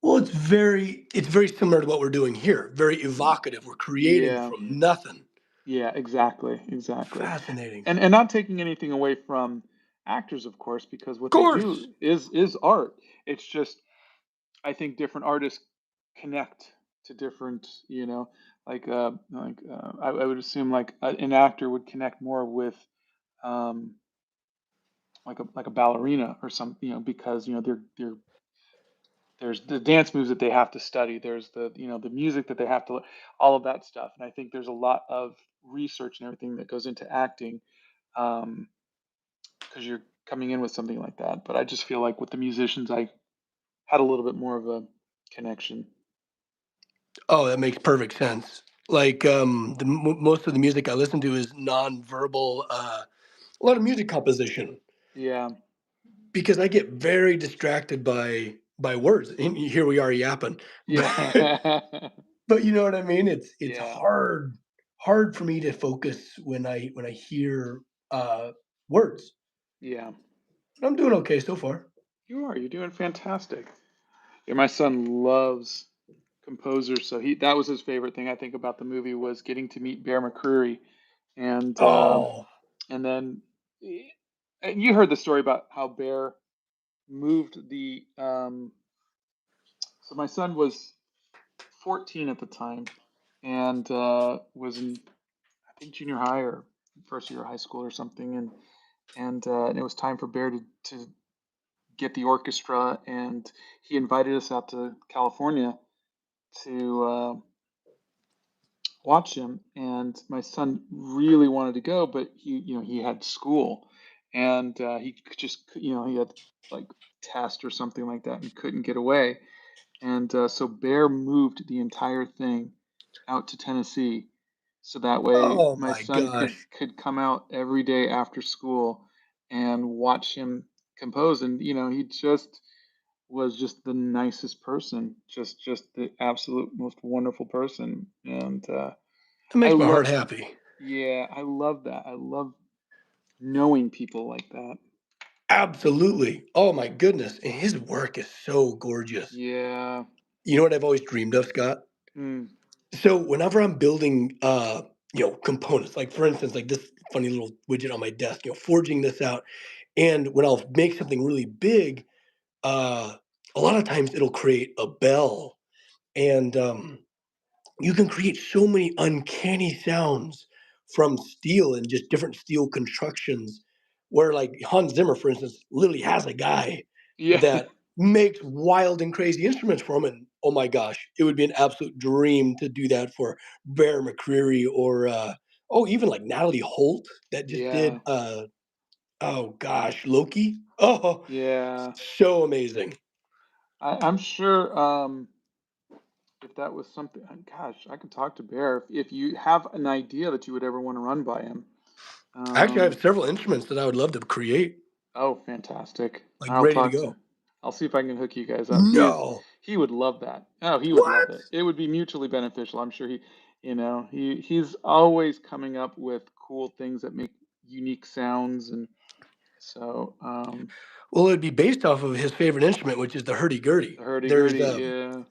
Well, it's very similar to what we're doing here. Very evocative. We're creating Yeah, from nothing. yeah, exactly, exactly. Fascinating. And not taking anything away from actors, of course, because Of what they course. do is art. It's just I think different artists connect to different, I would assume like an actor would connect more with um, like a ballerina or some, because they're there's the dance moves that they have to study. There's the music that they have to, all of that stuff. And I think there's a lot of research and everything that goes into acting um, because you're coming in with something like that. But I just feel like with the musicians, I had a little bit more of a connection. Oh, that makes perfect sense. Like most of the music I listen to is nonverbal. A lot of music composition Yeah, because I get very distracted by words. And here we are yapping, but yeah, you know what I mean. It's yeah, hard for me to focus when I hear uh, words. yeah. But I'm doing okay so far. You are. You're doing fantastic. Yeah, my son loves composers, so he that was his favorite thing I think about the movie was getting to meet Bear McCreary, and Oh, and then and you heard the story about how Bear moved the. So my son was 14 at the time, and was in I think junior high or first year of high school or something, and it was time for Bear to get the orchestra, and he invited us out to California to watch him. And my son really wanted to go, but he had school, and he just he had like test or something like that, and couldn't get away. And so Bear moved the entire thing out to Tennessee, so that way oh my my son could gosh. could come out every day after school and watch him compose. And he just was just the nicest person, just the absolute most wonderful person. And That I makes my heart love, happy. yeah, I love that. I love knowing people like that. Absolutely. Oh my goodness. And his work is so gorgeous. Yeah. You know what I've always dreamed of, Scott? Mm. So whenever I'm building components, like for instance, like this funny little widget on my desk, forging this out, and when I'll make something really big, uh a lot of times it'll create a bell. And you can create so many uncanny sounds from steel and just different steel constructions where like Hans Zimmer, for instance, literally has a guy Yeah. that makes wild and crazy instruments for him. And oh my gosh, it would be an absolute dream to do that for Bear McCreary or even like Natalie Holt that just did Yeah. oh gosh, Loki. Oh, Yeah. so amazing. I'm sure if that was something, gosh, I could talk to Bear if you have an idea that you would ever want to run by him. Actually, I Um, have several instruments that I would love to create, oh, fantastic. like I'll ready to talk to, go. I'll see if I can hook you guys up. No. He would love that. Oh, he would love What? it. It would be mutually beneficial. I'm sure he's always coming up with cool things that make unique sounds. And so, Well, it'd be based off of his favorite instrument, which is the hurdy-gurdy. the hurdy-gurdy, There's yeah,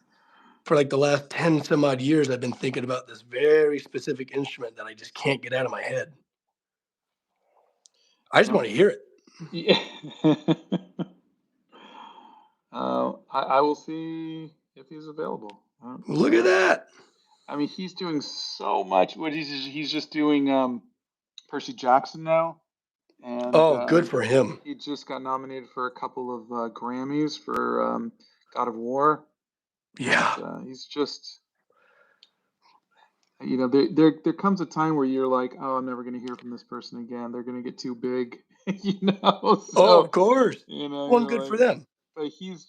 for like the last 10 some odd years, I've been thinking about this very specific instrument that I just can't get out of my head. I just want well, to hear it. yeah. I will see if he's available. Look at that. I mean, he's doing so much. What he's just doing Percy Jackson now, and Oh, good for him. he just got nominated for a couple of Grammys for God of War, and Yeah. he's just there comes a time where you're like, oh, I'm never going to hear from this person again. They're going to get too big, Oh, So of course. Well, and you're good like, for them. but he's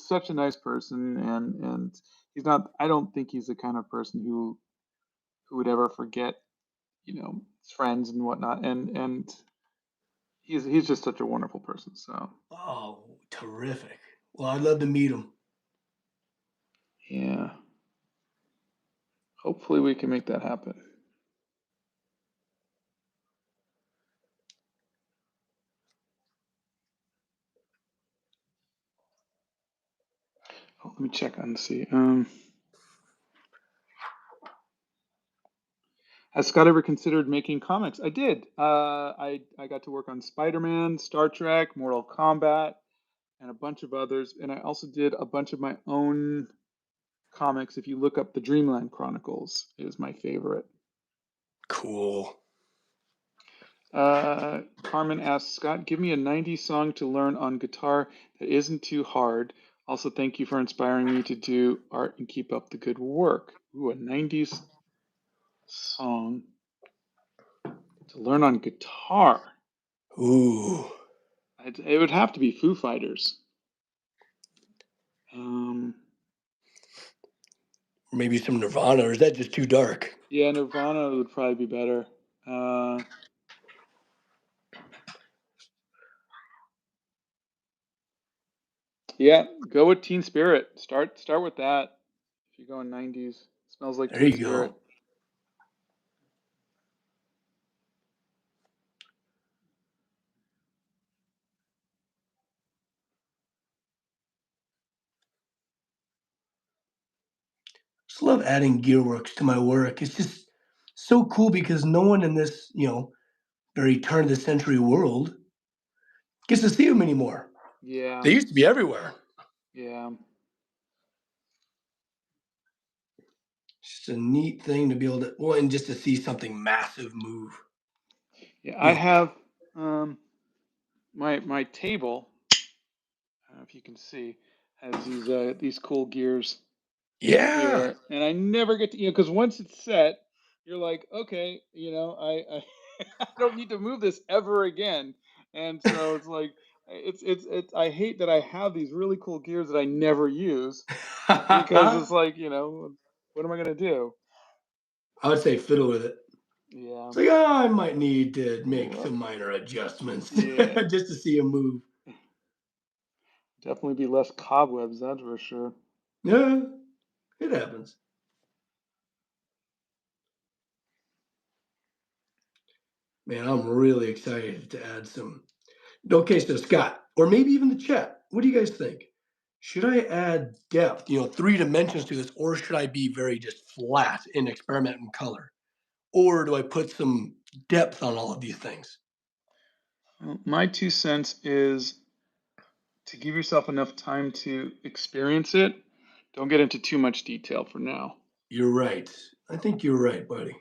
such a nice person, and he's not. I don't think he's the kind of person who would ever forget his friends and whatnot, and he's just such a wonderful person. So Oh, terrific. Well, I'd love to meet him. yeah, hopefully we can make that happen. let me check on see. Has Scott ever considered making comics? I did. I got to work on Spider-Man, Star Trek, Mortal Kombat, and a bunch of others. And I also did a bunch of my own comics. If you look up the Dreamland Chronicles, is my favorite. Cool. Carmen asks, Scott, give me a 90s song to learn on guitar that isn't too hard. Also, thank you for inspiring me to do art and keep up the good work. Ooh, a 90s song to learn on guitar. Ooh. It would have to be Foo Fighters. Maybe some Nirvana, or is that just too dark? Yeah, Nirvana would probably be better. Yeah, go with Teen Spirit. Start with that. If you're going 90s, Smells Like There Teen you Spirit. go. Just love adding gearworks to my work. It's just so cool because no one in this, very turn of the century world gets to see them anymore. Yeah, They used to be everywhere. yeah. It's just a neat thing to be able to, well, and just to see something massive move. Yeah, I have my table. I don't know if you can see, has these cool gears Yeah. here, and I never get to because once it's set, you're like, okay, I don't need to move this ever again, and so it's like it's I hate that I have these really cool gears that I never use because it's like what am I gonna do? I would say fiddle with it. Yeah, It's like, oh, I might need to make Ooh, some minor adjustments yeah, just to see him move. definitely be less cobwebs, that's for sure. Yeah, it happens. Man, I'm really excited to add some. Okay, so Scott, or maybe even the chat, what do you guys think? Should I add depth, 3 dimensions to this, or should I be very just flat and experiment in color? Or do I put some depth on all of these things? Well, my 2 cents is to give yourself enough time to experience it. Don't get into too much detail for now. You're right. I think you're right, buddy.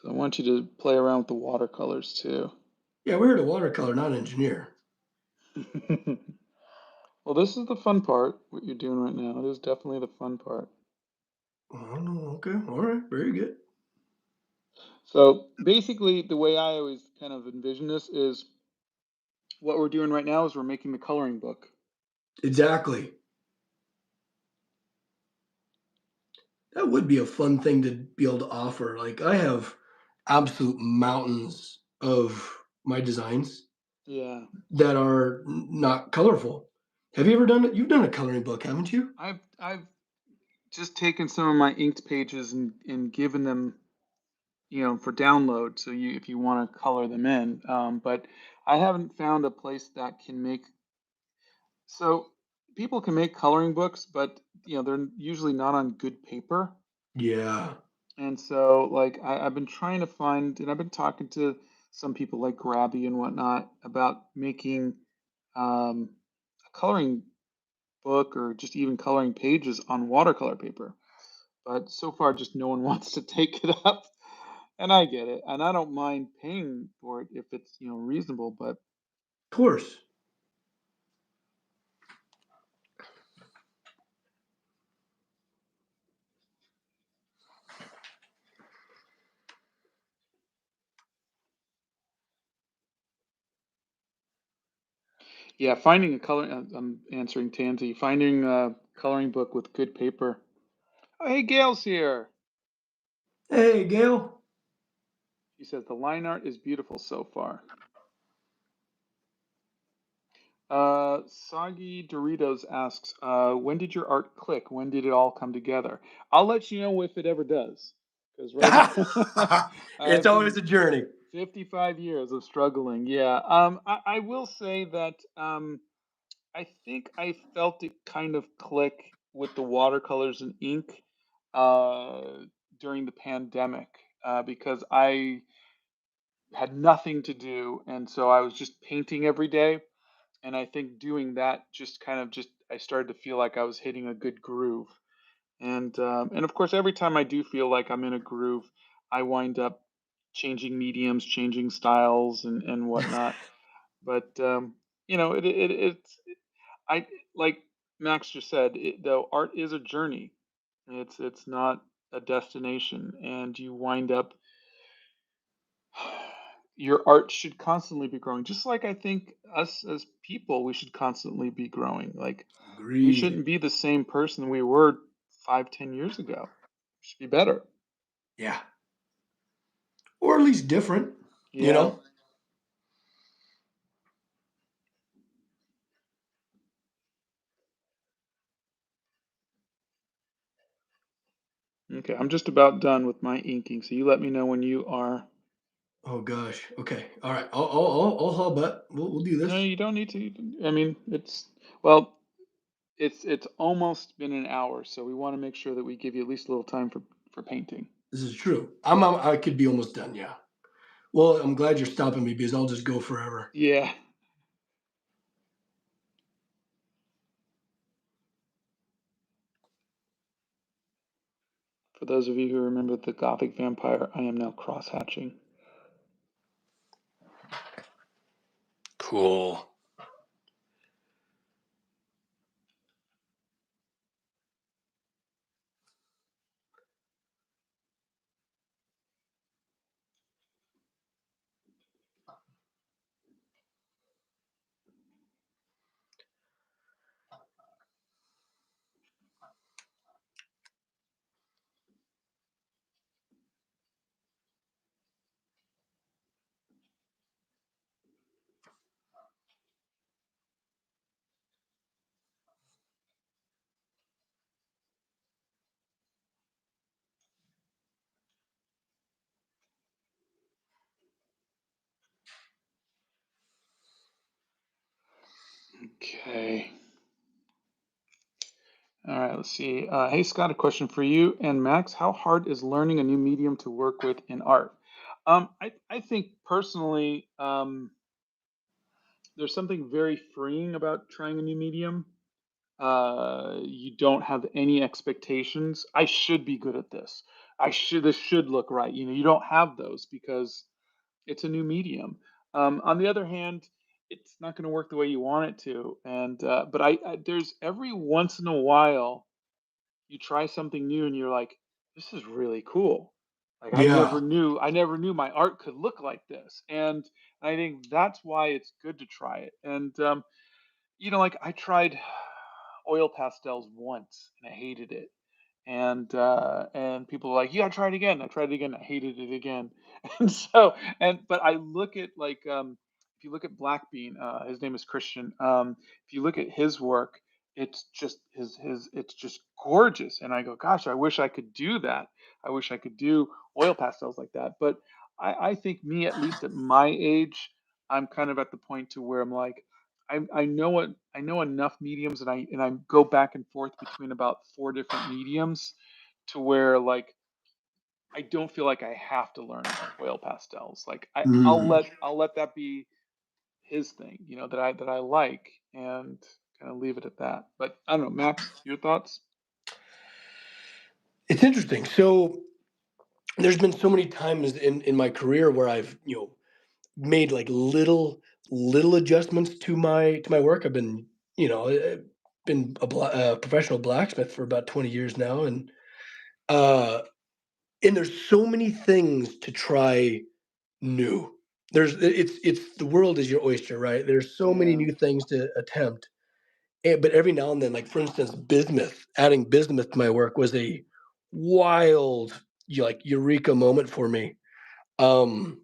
So I want you to play around with the watercolors too. Yeah, we're a watercolor, not an engineer. Well, this is the fun part, what you're doing right now. It is definitely the fun part. Oh, no, okay, all right, very good. So basically, the way I always kind of envision this is what we're doing right now is we're making the coloring book. Exactly. That would be a fun thing to be able to offer. Like, I have absolute mountains of my designs Yeah, that are not colorful. Have you ever done it? You've done a coloring book, haven't you? I've just taken some of my inked pages and given them for download. So if you want to color them in, but I haven't found a place that can make. So people can make coloring books, but they're usually not on good paper. Yeah. And so like I've been trying to find, and I've been talking to some people like Grabby and whatnot about making um, a coloring book or just even coloring pages on watercolor paper. But so far, just no one wants to take it up. And I get it, and I don't mind paying for it if it's reasonable. But Of course. yeah, finding a color. I'm answering Tansy. Finding a coloring book with good paper. Oh, hey, Gail's here. Hey, Gail. She says the line art is beautiful so far. Soggy Doritos asks, when did your art click? When did it all come together? I'll let you know if it ever does, because right now It's I've always been a journey. 55 years of struggling. Yeah. I will say that I think I felt it kind of click with the watercolors and ink uh, during the pandemic because I had nothing to do, and so I was just painting every day. And I think doing that just kind of just I started to feel like I was hitting a good groove. And of course, every time I do feel like I'm in a groove, I wind up changing mediums, changing styles, and whatnot. But it's I like Max just said, though art is a journey. It's not a destination, and you wind up your art should constantly be growing. Just like I think us as people, we should constantly be growing. Like we Agreed. shouldn't be the same person we were 5, 10 years ago. We should be better. Yeah. Or at least different, you Yeah. know? Okay. I'm just about done with my inking, so you let me know when you are. Oh gosh. Okay. All right. I'll hop up. We'll do No, this. you don't need to. I mean, well, it's almost been an hour, so we want to make sure that we give you at least a little time for painting. This is true. I could be almost done. Yeah. Well, I'm glad you're stopping me because I'll just go forever. Yeah. For those of you who remember the Gothic vampire, I am now cross hatching. Cool. Okay. All right, let's see. Hey, Scott, a question for you and Max. How hard is learning a new medium to work with in art? I think personally, there's something very freeing about trying a new medium. You don't have any expectations. I should be good at this. This should look right. You don't have those because it's a new medium. On the other hand, it's not going to work the way you want it to. But there's every once in a while you try something new and you're like, this is really cool. Like Yeah. I never knew my art could look like this. And I think that's why it's good to try it. Like I tried oil pastels once and I hated it. And people are like, "You gotta try it again." I tried it again. I hated it again. But I look at if you look at Blackbean, his name is Christian. If you look at his work, it's just it's just gorgeous. And I go, "Gosh, I wish I could do that. I wish I could do oil pastels like that." But I think me, at least at my age, I'm kind of at the point to where I'm like, I know enough mediums, and I go back and forth between about 4 different mediums to where like I don't feel like I have to learn oil pastels. Like Mm. I'll let that be his thing, that I like, and kind of leave it at that. But I don't know, Max, your thoughts? It's interesting. So there's been so many times in my career where I've made like little adjustments to my work. I've been been a professional blacksmith for about 20 years now, uh, and there's so many things to try new. It's the world is your oyster, right? There's so many Yeah, new things to attempt. But every now and then, like for instance, bismuth, adding bismuth to my work was a wild, like eureka moment for me. Um,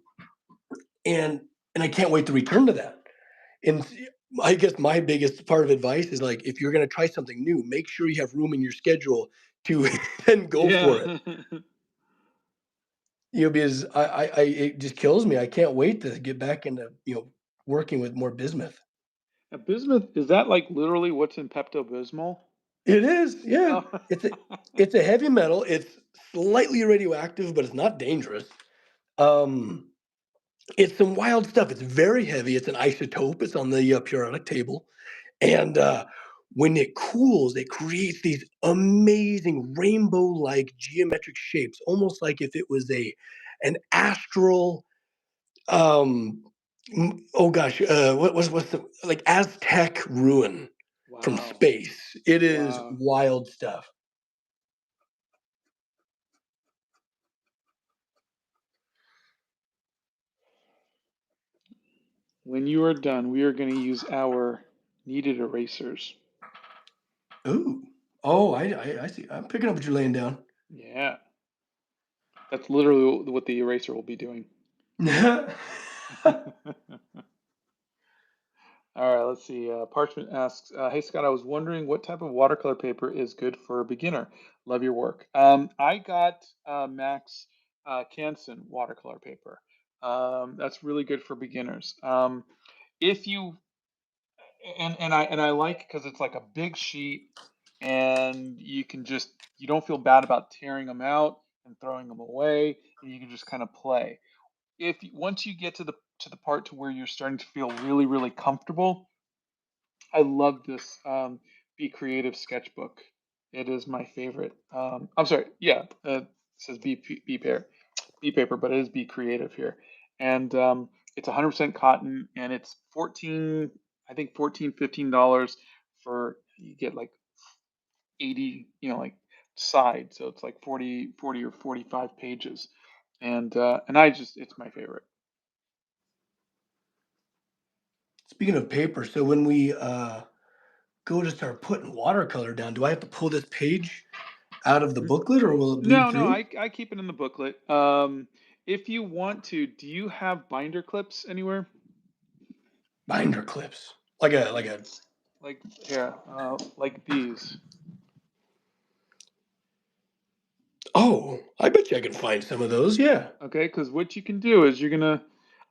and and I can't wait to return to that. And I guess my biggest part of advice is like if you're going to try something new, make sure you have room in your schedule to then go for it. yeah. Because it just kills me. I can't wait to get back into working with more bismuth. Now, bismuth, is that like literally what's in Pepto-Bismol? It is, yeah. Oh. It's a it's a heavy metal. It's slightly radioactive, but it's not dangerous. Um, it's some wild stuff. It's very heavy. It's an isotope. It's on the periodic table, and when it cools, it creates these amazing rainbow-like geometric shapes, almost like if it was a an astral. Um, oh gosh, what's the like Aztec ruin from Wow. space? It is Wow. wild stuff. When you are done, we are going to use our kneaded erasers. Ooh. Oh, I see. I'm picking up what you're laying down. Yeah, that's literally what the eraser will be doing. All right, let's see. Parchment asks, "Hey Scott, I was wondering what type of watercolor paper is good for a beginner. Love your work." I got Max Canson watercolor paper. That's really good for beginners. If you and I like because it's like a big sheet, and you can just you don't feel bad about tearing them out and throwing them away, and you can just kind of play. Once you get to the part to where you're starting to feel really comfortable, I love this Be Creative sketchbook. It is my favorite. I'm sorry, yeah, it says Be paper, but it is Be Creative here, and it's 100% cotton, and it's 14, I think 14, $15 for you get like 80, like side, so it's like 40 or 45 pages, and it's my favorite. Speaking of paper, so when we go to start putting watercolor down, do I have to pull this page out of the booklet or will it bleed No, no, through? I keep it in the booklet. If you want to, do you have binder clips anywhere? Binder clips. Like a Like here, like these. oh, I bet you I can find some of those. Yeah. Okay, because what you can do is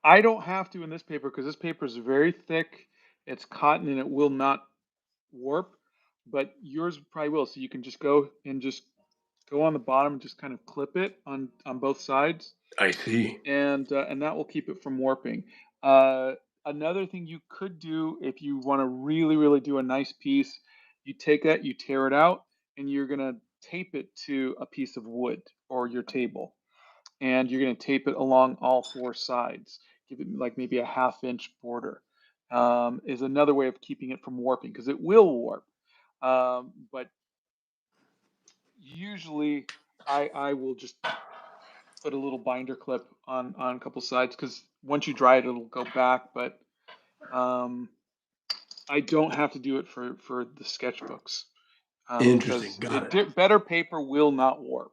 I don't have to in this paper because this paper is very thick. It's cotton and it will not warp, but yours probably will. So you can just go on the bottom and just kind of clip it on both sides, I see. and that will keep it from warping. Uh, Another thing you could do if you want to really do a nice piece, you take that, you tear it out, and you're gonna tape it to a piece of wood or your table, and you're gonna tape it along all four sides. Give it like maybe a half-inch border. Is another way of keeping it from warping because it will warp. But usually, I will just put a little binder clip on a couple sides because once you dry it, it'll go back. But um, I don't have to do it for the sketchbooks Interesting. because Got it. better paper will not warp.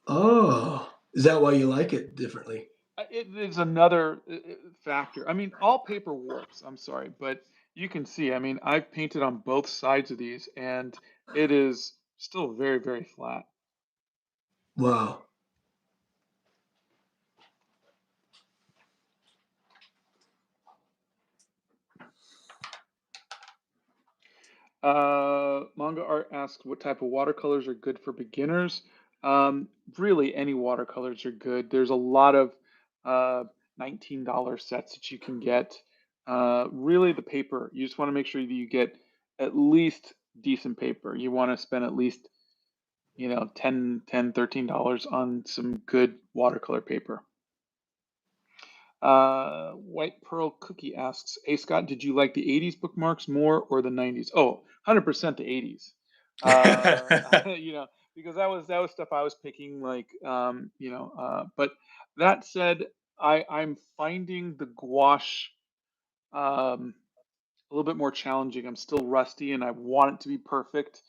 Oh, is that why you like it differently? It is another factor. I mean, all paper warps. I'm sorry, but you can see. I mean, I've painted on both sides of these, and it is still very flat. Wow. Manga Art asks what type of watercolors are good for beginners. Really, any watercolors are good. There's a lot of uh, $19 sets that you can get. Really, the paper, you just want to make sure that you get at least decent paper. You want to spend at least, 10, $13 on some good watercolor paper. White Pearl Cookie asks, "Hey Scott, did you like the 80s bookmarks more or the 90s?" Oh, 100% the 80s. You know, because that was stuff I was picking like but that said, I'm finding the gouache a little bit more challenging. I'm still rusty and I want it to be perfect.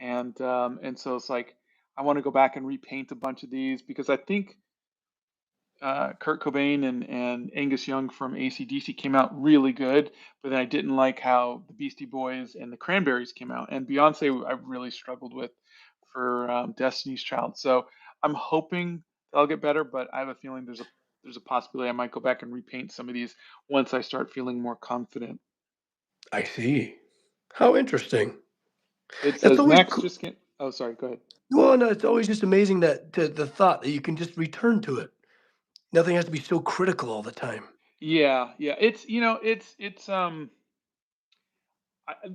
And so it's like I want to go back and repaint a bunch of these because I think Kurt Cobain and Angus Young from AC/DC came out really good, but then I didn't like how the Beastie Boys and the Cranberries came out, and Beyonce I really struggled with for Destiny's Child. So I'm hoping they'll get better, but I have a feeling there's a possibility I might go back and repaint some of these once I start feeling more confident. I see. How interesting. It That's says always Max cool. just can't. Oh, sorry. Go ahead. Well, no, it's always just amazing that the thought that you can just return to it. Nothing has to be so critical all the time. Yeah, yeah. It's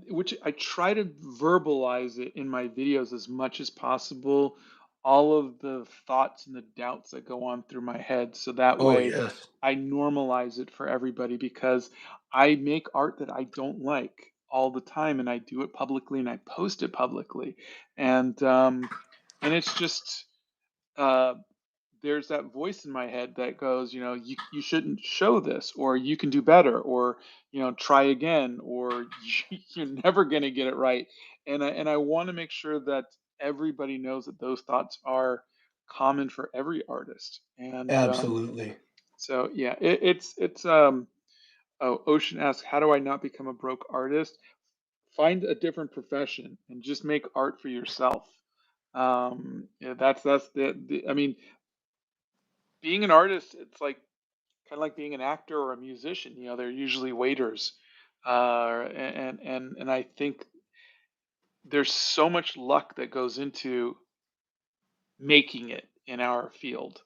which I try to verbalize it in my videos as much as possible, all of the thoughts and the doubts that go on through my head. So that Oh, way yes. I normalize it for everybody because I make art that I don't like all the time and I do it publicly and I post it publicly. And it's just uh there's that voice in my head that goes, you shouldn't show this, or you can do better, or try again, or you're never going to get it right. And I want to make sure that everybody knows that those thoughts are common for every artist. And Absolutely. so yeah, it's oh, Ocean asks, how do I not become a broke artist? Find a different profession and just make art for yourself. Yeah, that's I mean, being an artist, it's like kind of like being an actor or a musician. They're usually waiters, and I think there's so much luck that goes into making it in our field.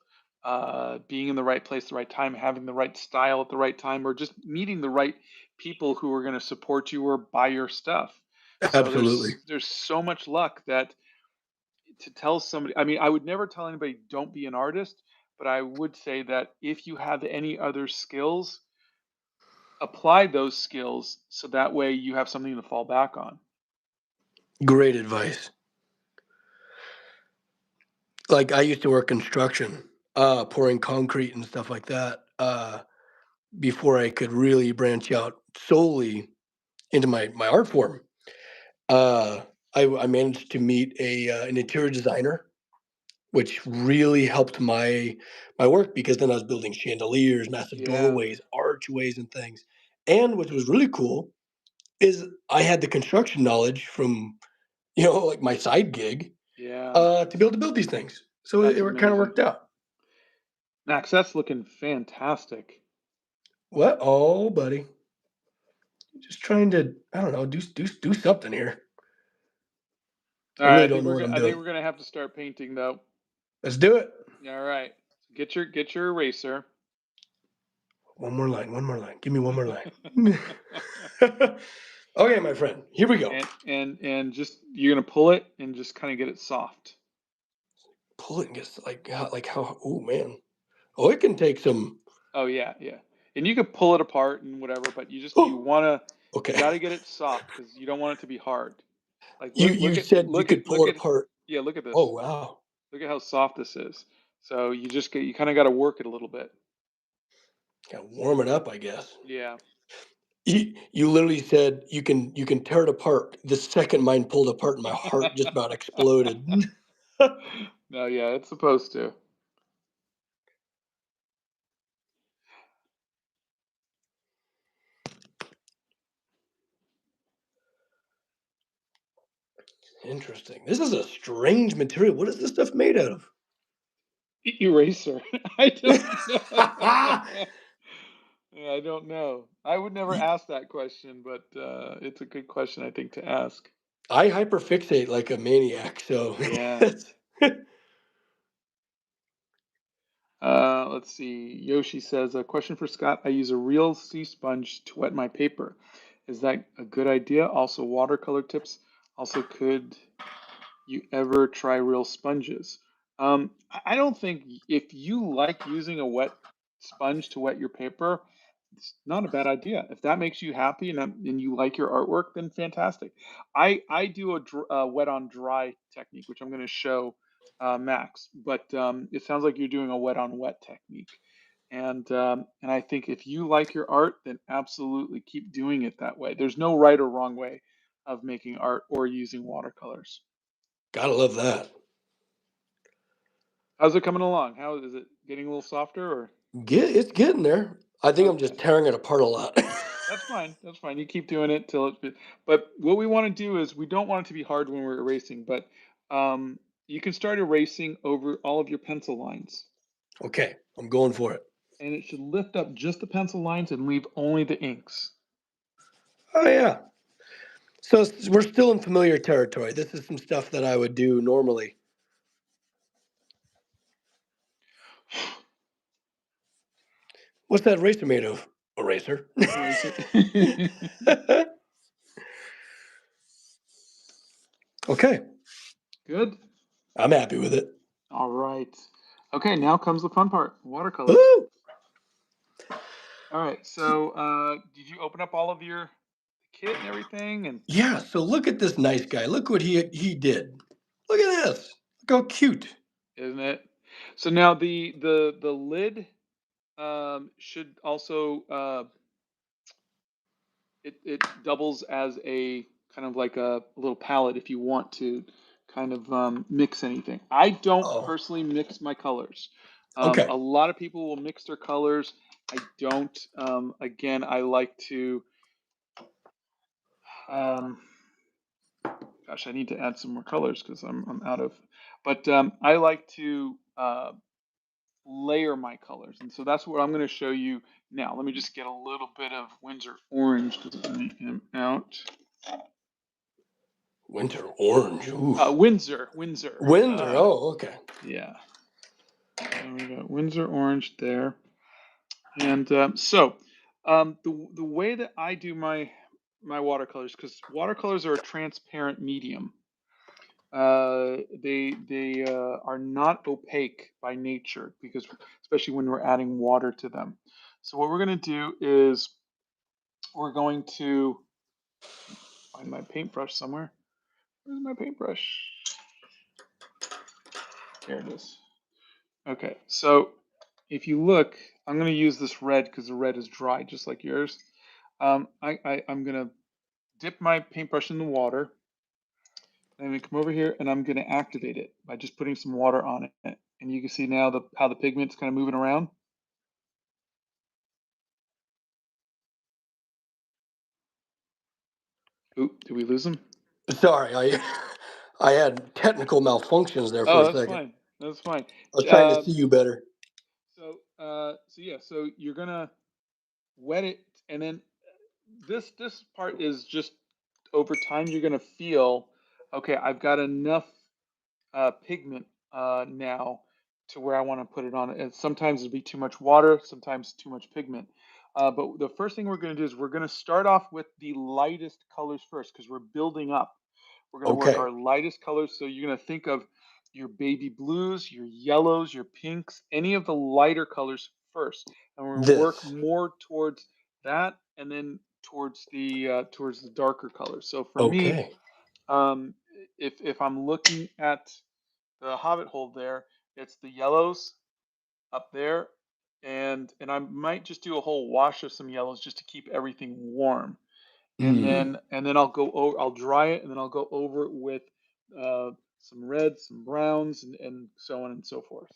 Being in the right place, the right time, having the right style at the right time, or just meeting the right people who are going to support you or buy your stuff. So Absolutely. there's so much luck that to tell somebody, I mean, I would never tell anybody don't be an artist, but I would say that if you have any other skills, apply those skills so that way you have something to fall back on. Great advice. Like I used to work construction, pouring concrete and stuff like that, before I could really branch out solely into my art form. Uh, I managed to meet an interior designer, which really helped my work because then I was building chandeliers, massive Yeah, doorways, archways, and things. And what was really cool is I had the construction knowledge from like my side gig yeah, to be able to build these things. So that's it kind of amazing. worked out. Max, that's looking fantastic. What? Oh, buddy, just trying to I don't know do something here. All I right, really don't know what I'm I think doing. we're gonna have to start painting though. Let's do it. All right, get your eraser. One more line. One more line. Give me one more line. Okay, my friend. Here we go. And just you're gonna pull it and just kind of get it soft. Pull it and get like how. Oh man. Oh, it can take some. Oh yeah, yeah. And you could pull it apart and whatever, but you Oh, wanna you okay. got to get it soft because you don't want it to be hard. Like You said you could pull look it at apart. yeah, look at Oh this. wow. Look at how soft this is. So you kind of got to work it a little bit. Got to warm it up, I guess. Yeah. You literally said you can tear it apart. The second mine pulled apart, my heart just about exploded. No, yeah, it's supposed to. Interesting. This is a strange material. What is this stuff made out of? Eraser. I don't know. Yeah, I don't know. I would never Y- ask that question, but it's a good question I think to ask. I hyperfixate like a maniac, so Yeah. it's Let's see. Yoshi says, a question for Scott. I use a real sea sponge to wet my paper. Is that a good idea? Also, watercolor tips. Also, could you ever try real sponges? I don't think if you like using a wet sponge to wet your paper, it's not a bad idea. If that makes you happy and you like your artwork, then fantastic. I do a wet on dry technique, which I'm going to show Max, but it sounds like you're doing a wet on wet technique. And I think if you like your art, then absolutely keep doing it that way. There's no right or wrong way of making art or using watercolors. gotta love that. How's it coming along? How is it getting a little softer or It's getting there. I think I'm just okay. tearing it apart a lot. That's fine. That's fine. You keep doing it till but what we want to do is we don't want it to be hard when we're erasing, but you can start erasing over all of your pencil lines. Okay, I'm going for it. And it should lift up just the pencil lines and leave only the inks. Oh yeah. So we're still in familiar territory. This is some stuff that I would do normally. What's that eraser made of? Eraser. Eraser. Okay. Good. I'm happy with it. All right. Okay, now comes the fun part, watercolors. Woo! All right, so did you open up all of your kit and everything? And Yeah, so look at this nice guy. Look what he did. Look at this. Look how cute. isn't it? So now the lid should also it doubles as a kind of like a little palette if you want to kind of mix anything. I don't Oh, personally mix my colors. okay. A lot of people will mix their colors. I don't. Again, I like to. Um, gosh, I need to add some more colors because I'm out of. But I like to layer my colors, and so that's what I'm going to show you now. Let me just get a little bit of Windsor orange because I am out. Winter orange. Ooh. Windsor. Windsor. Oh, okay. Yeah. So we got Windsor orange there, and the way that I do my watercolors, because watercolors are a transparent medium. They are not opaque by nature because especially when we're adding water to them. So what we're going to do is we're going to find my paintbrush somewhere. Where's my paintbrush? There it is. Okay, so if you look, I'm going to use this red because the red is dry, just like yours. I'm going to dip my paintbrush in the water. I'm going to come over here and I'm going to activate it by just putting some water on it. And you can see now how the pigment's kind of moving around. Ooh, did we lose him? Sorry, I had technical malfunctions there for Oh, a that's second. fine. That's fine. I was trying to see you better. So you're gonna wet it, and then this part is just over time you're gonna feel, okay, I've got enough pigment now to where I want to put it on. And sometimes it'll be too much water, sometimes too much pigment. But the first thing we're going to do is we're going to start off with the lightest colors first because we're building up. We're going to work Okay. our lightest colors. So you're going to think of your baby blues, your yellows, your pinks, any of the lighter colors first. And we're going to work This. more towards that and then towards the darker colors. So for me, Okay. um, if I'm looking at the Hobbit hold there, it's the yellows up there, and I might just do a whole wash of some yellows just to keep everything warm, and Hmm. then I'll dry it, and then I'll go over it with uh, some reds, some browns, and so on and so forth.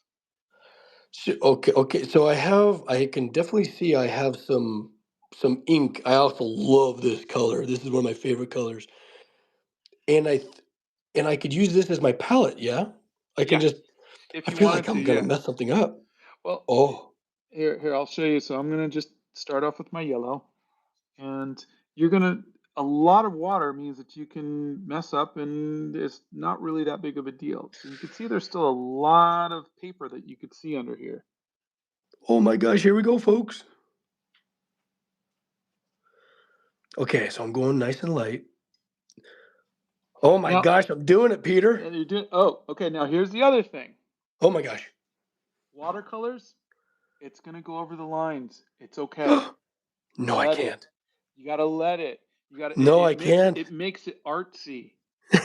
So, okay. So I can definitely see I have some ink. I also love this color. This is one of my favorite colors. And I could use this as my palette, yeah? I can Yeah, just if I you feel wanted like to, I'm gonna yeah. mess something up. Well, Oh, here I'll show you. So I'm gonna just start off with my yellow. And you're gonna a lot of water means that you can mess up and it's not really that big of a deal. So you can see there's still a lot of paper that you could see under here. oh my gosh, here we go, folks. Okay, so I'm going nice and light. Oh my Now, gosh, I'm doing it, Peter. and you're doing, oh, okay, now here's the other thing. Oh my gosh. Watercolors, it's gonna go over the lines. It's okay. No, I Let it. can't. You gotta let it. No, I It can't. makes it artsy.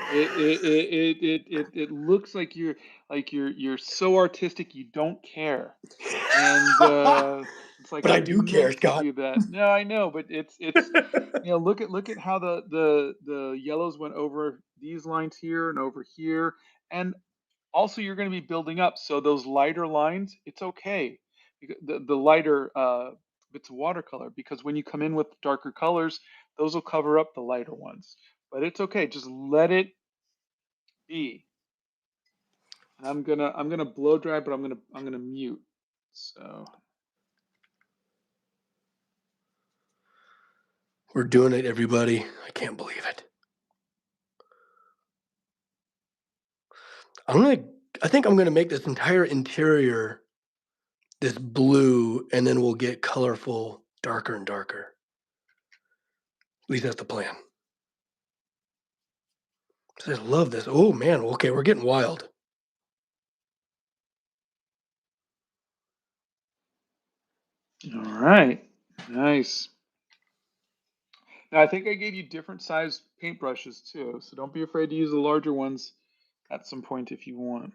It looks like you're so artistic you don't care. And it's like But I I'm do care, meant to Scott. do that. No, I know, but it's look at how the yellows went over these lines here and over here, and also you're going to be building up. So those lighter lines, it's okay. The lighter bits of watercolor, because when you come in with darker colors, those will cover up the lighter ones. But it's okay. Just let it be. And I'm gonna blow dry, but I'm gonna mute. So We're doing it, everybody. I can't believe it. I'm gonna. I think I'm gonna make this entire interior this blue, and then we'll get colorful, darker and darker. At least that's the plan. I just love this. Oh man. Okay, we're getting wild. All right. Nice. Now, I think I gave you different size paintbrushes too, so don't be afraid to use the larger ones at some point if you want.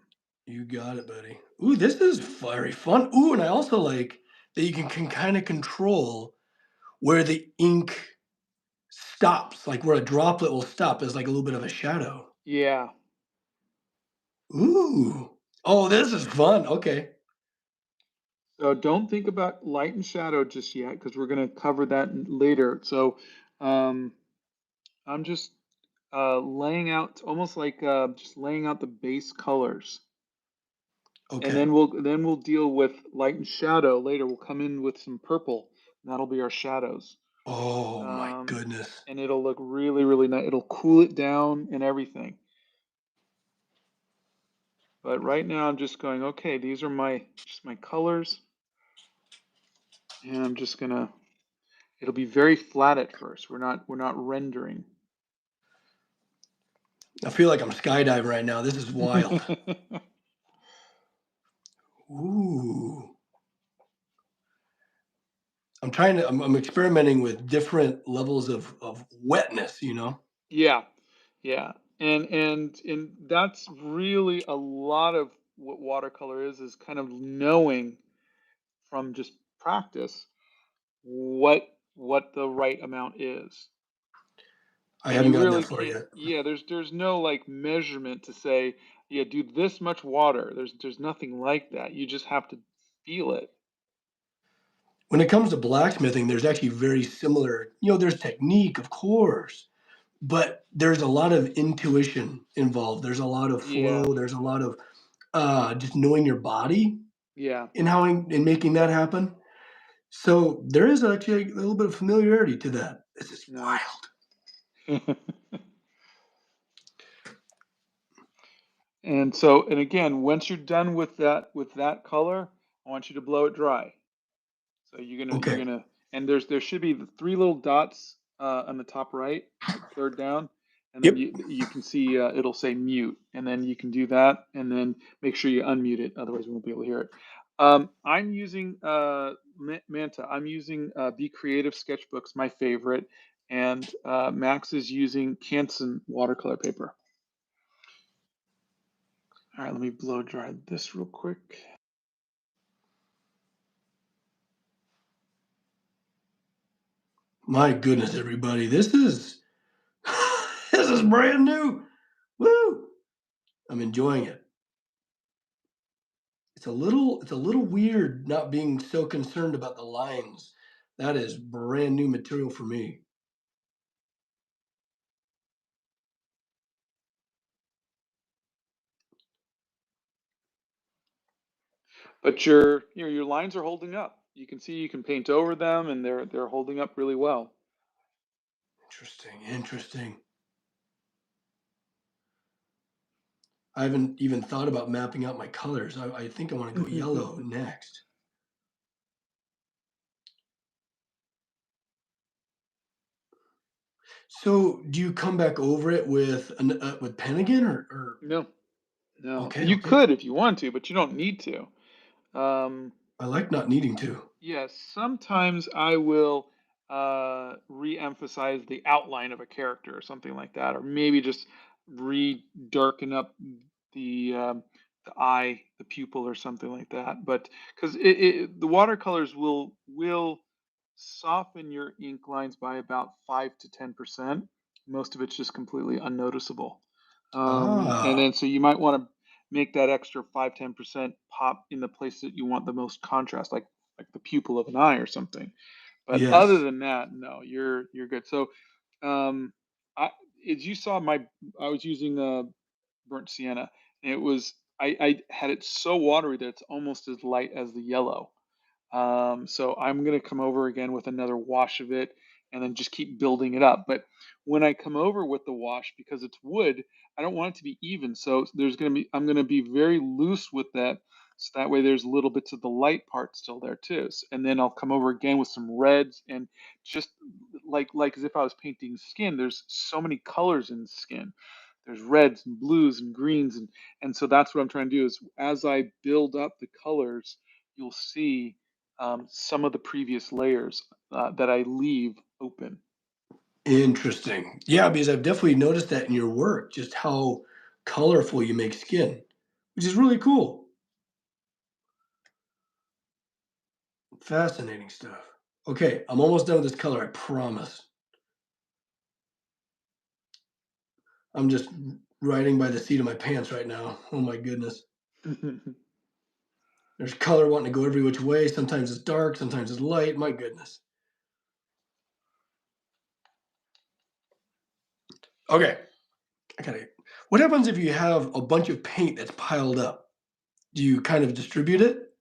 You got it, buddy. Ooh, this is very fun. Ooh, and I also like that you can kind of control where the ink stops, like where a droplet will stop is like a little bit of a shadow. Yeah. Ooh. Oh, this is fun. Okay. So don't think about light and shadow just yet because we're going to cover that later. So um, I'm just laying out almost like just laying out the base colors. And Okay. then we'll deal with light and shadow later. We'll come in with some purple, and that'll be our shadows. Oh my Um, goodness. and it'll look really, really nice. It'll cool it down and everything. But right now I'm just going, okay, these are my colors, and I'm just gonna. It'll be very flat at first. We're not rendering. I feel like I'm skydiving right now. This is wild. Ooh. I'm experimenting with different levels of wetness, you know? Yeah, yeah, and that's really a lot of what watercolor is kind of knowing from just practice what the right amount is. I And haven't you gotten that really far can't, yet. yeah, there's no like measurement to say, yeah, do this much water. There's nothing like that. You just have to feel it. When it comes to blacksmithing, there's actually very similar, there's technique, of course, but there's a lot of intuition involved. There's a lot of Yeah, flow. There's a lot of just knowing your body yeah, in making that happen. So there is actually a little bit of familiarity to that. This is nice. wild. And so, and again, once you're done with that color, I want you to blow it dry. So you're Okay. gonna, and there should be the three little dots on the top right, like third down, and then Yep. you can see it'll say mute, and then you can do that, and then make sure you unmute it, otherwise we won't be able to hear it. I'm using Manta. I'm using Be Creative sketchbooks, my favorite, and Max is using Canson watercolor paper. All right, let me blow dry this real quick. My goodness, everybody. This is this is brand new. Woo! I'm enjoying it. It's a little weird not being so concerned about the lines. That is brand new material for me. But your lines are holding up. You can see you can paint over them, and they're holding up really well. Interesting, interesting. I haven't even thought about mapping out my colors. I think I want to go yellow next. So, do you come back over it with pen again, or No, no. okay, You okay. could if you want to, but you don't need to. Um, I like not needing to. yes, sometimes I will re-emphasize the outline of a character or something like that, or maybe just re-darken up the um, the eye, the pupil, or something like that. But because the watercolors will soften your ink lines by about 5 to 10%. Most of it's just completely unnoticeable. And Ah, then so you might want to make that extra 5 10% pop in the place that you want the most contrast, like the pupil of an eye or something. But other yes. than that, no, you're good. So, um, I as you saw, I was using burnt sienna, and I had it so watery that it's almost as light as the yellow. So I'm gonna come over again with another wash of it, and then just keep building it up. But when I come over with the wash, because it's wood, I don't want it to be even. So I'm gonna be very loose with that. So that way there's little bits of the light part still there too. And then I'll come over again with some reds, and just like as if I was painting skin, there's so many colors in skin. There's reds and blues and greens, and so that's what I'm trying to do is as I build up the colors, you'll see some of the previous layers that I leave open. Interesting. Yeah, because I've definitely noticed that in your work, just how colorful you make skin, which is really cool. Fascinating stuff. Okay, I'm almost done with this color, I promise. I'm just riding by the seat of my pants right now. Oh my goodness. There's color wanting to go every which way. Sometimes it's dark, sometimes it's light. My goodness. Okay, I gotta. What happens if you have a bunch of paint that's piled up? Do you kind of distribute it?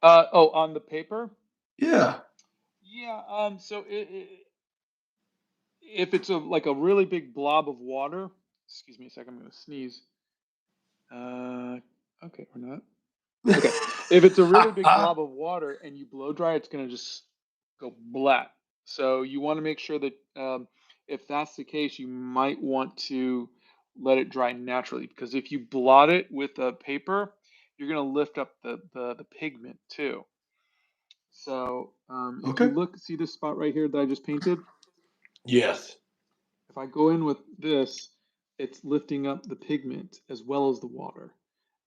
Oh, on the paper? Yeah. Yeah. So if it's like a really big blob of water, excuse me a second, I'm gonna sneeze. Okay, we're not. Okay. If it's a really big blob of water and you blow dry, it's going to just go blat. So you want to make sure that if that's the case, you might want to let it dry naturally, because if you blot it with a paper, you're going to lift up the pigment too. So if you Okay. look, see this spot right here that I just painted? Yes. If I go in with this, it's lifting up the pigment as well as the water.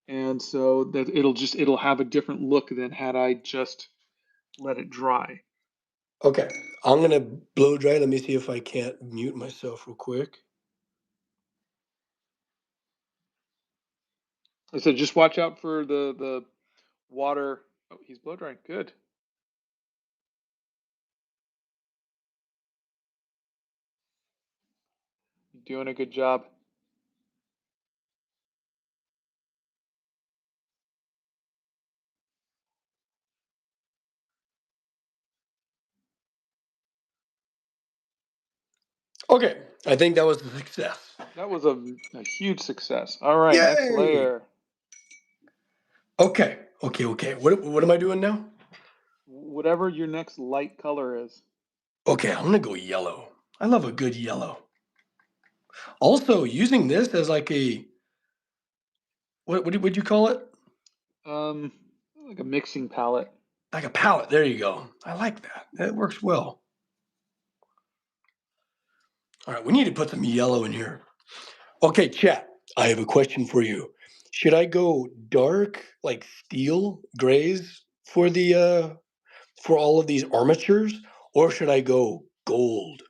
And so that it'll have a different look than had I just let it dry. Okay. I'm gonna blow dry. Let me see if I can't mute myself real quick. I said just watch out for the water. Oh, he's blow drying. Good. You're doing a good job. Okay. I think that was a success. That was a huge success. All right, next Yay. layer. Okay. Okay. What am I doing now? Whatever your next light color is. Okay, I'm gonna go yellow. I love a good yellow. Also, using this as like a would you call it? Um, like a mixing palette. Like a palette. There you go. I like that. That works well. All right, we need to put some yellow in here. Okay, chat. I have a question for you. Should I go dark, like steel grays for all of these armatures, or should I go gold?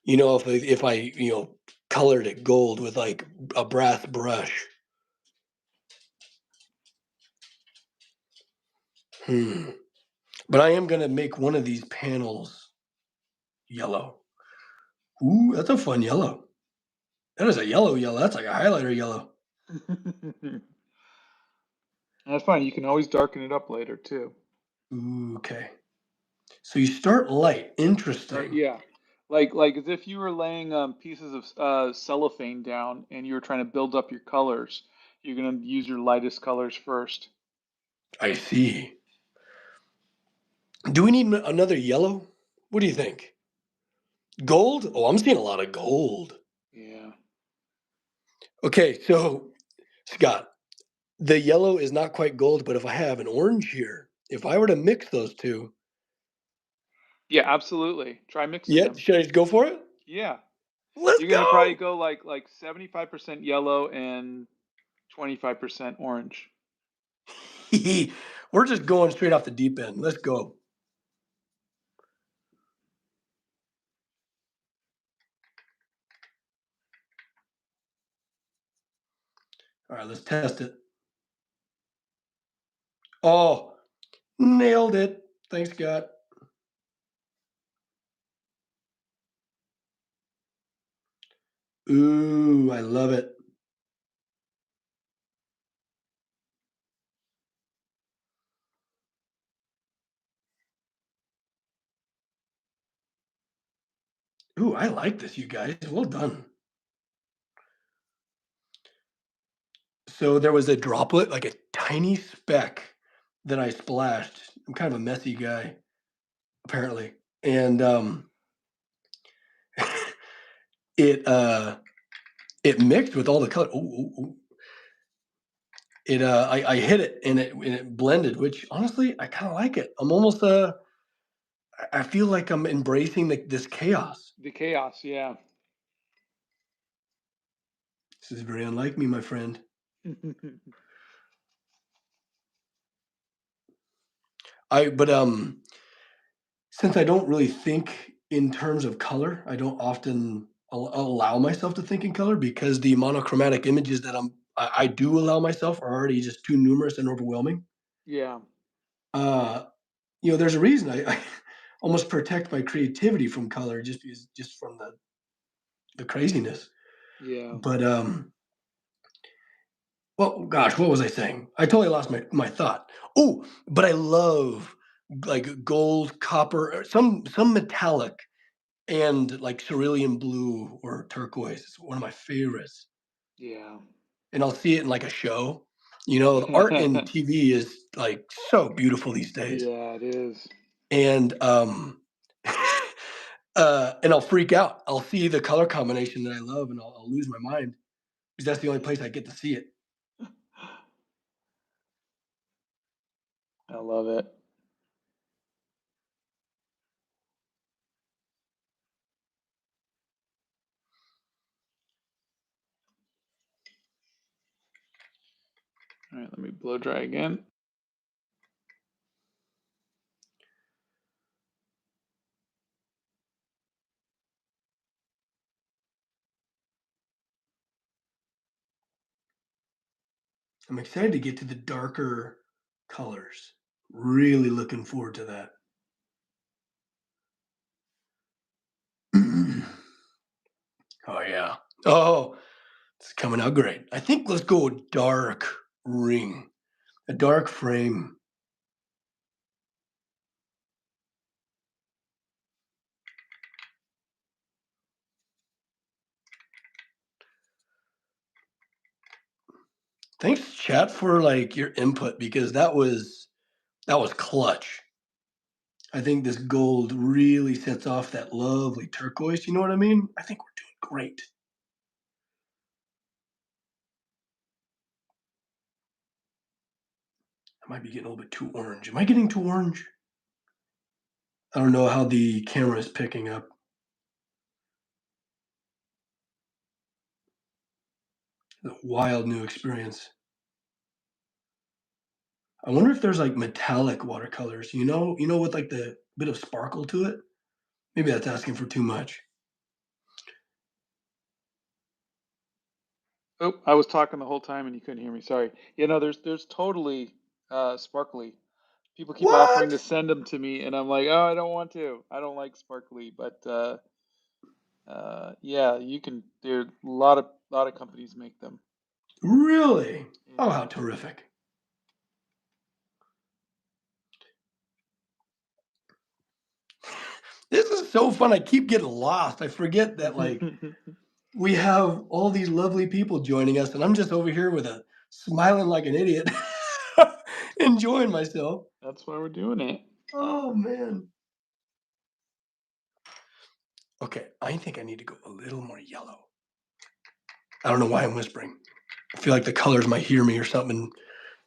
If I colored it gold with like a brass brush. Hmm. But I am gonna make one of these panels yellow. Ooh, that's a fun yellow. That is a yellow yellow. That's like a highlighter yellow. That's fine. You can always darken it up later too. Ooh, okay. So you start light. Start, Interesting. yeah. Like as if you were laying pieces of cellophane down and you were trying to build up your colors. You're gonna use your lightest colors first. I see. Do we need another yellow? What do you think? Gold? Oh, I'm seeing a lot of gold. Yeah. Okay, so Scott, the yellow is not quite gold, but if I have an orange here, if I were to mix those two, Yeah, absolutely. Try mixing yeah, them. should I just go for it? Yeah. Let's You're gonna probably go. go like 75% yellow and 25% orange. We're just going straight off the deep end. Let's go. All right, let's test it. Oh, nailed it. Thanks, Scott. Ooh, I love it. Ooh, I like this, you guys. Well done. So there was a droplet, like a tiny speck that I splashed. I'm kind of a messy guy, apparently. And it it mixed with all the color. Ooh, ooh, ooh. It I hit it and it blended, which honestly I kind of like it. I'm almost I feel like I'm embracing this chaos. The chaos, yeah. This is very unlike me, my friend. But since I don't really think in terms of color, I don't often allow myself to think in color because the monochromatic images that I do allow myself are already just too numerous and overwhelming. Yeah, Uh, there's a reason I almost protect my creativity from color just from the craziness. yeah. But well, gosh, what was I saying? I totally lost my thought. Oh, but I love like gold, copper, or some metallic and like cerulean blue or turquoise. It's one of my favorites. Yeah. And I'll see it in like a show. The art in TV is like so beautiful these days. Yeah, it is. And and I'll freak out. I'll see the color combination that I love and I'll lose my mind because that's the only place I get to see it. I love it. All right, let me blow dry again. I'm excited to get to the darker colors. Really looking forward to that. Oh yeah. Oh, it's coming out great. I think let's go dark ring, a dark frame. Thanks, chat, for like your input because that was clutch. I think this gold really sets off that lovely turquoise. You know what I mean? I think we're doing great. I might be getting a little bit too orange. Am I getting too orange? I don't know how the camera is picking up. The wild new experience. I wonder if there's like metallic watercolors. With like the bit of sparkle to it. Maybe that's asking for too much. Oh, I was talking the whole time and you couldn't hear me. Sorry. There's totally sparkly. People keep offering to What? send them to me, and I'm like, oh, I don't want to. I don't like sparkly, but yeah, you can. There a lot of companies make them. Really? Oh, Yeah. how terrific. This is so fun. I keep getting lost. I forget that like we have all these lovely people joining us, and I'm just over here with a smiling like an idiot, enjoying myself. That's why we're doing it. Oh man. Okay, I think I need to go a little more yellow. I don't know why I'm whispering. I feel like the colors might hear me or something and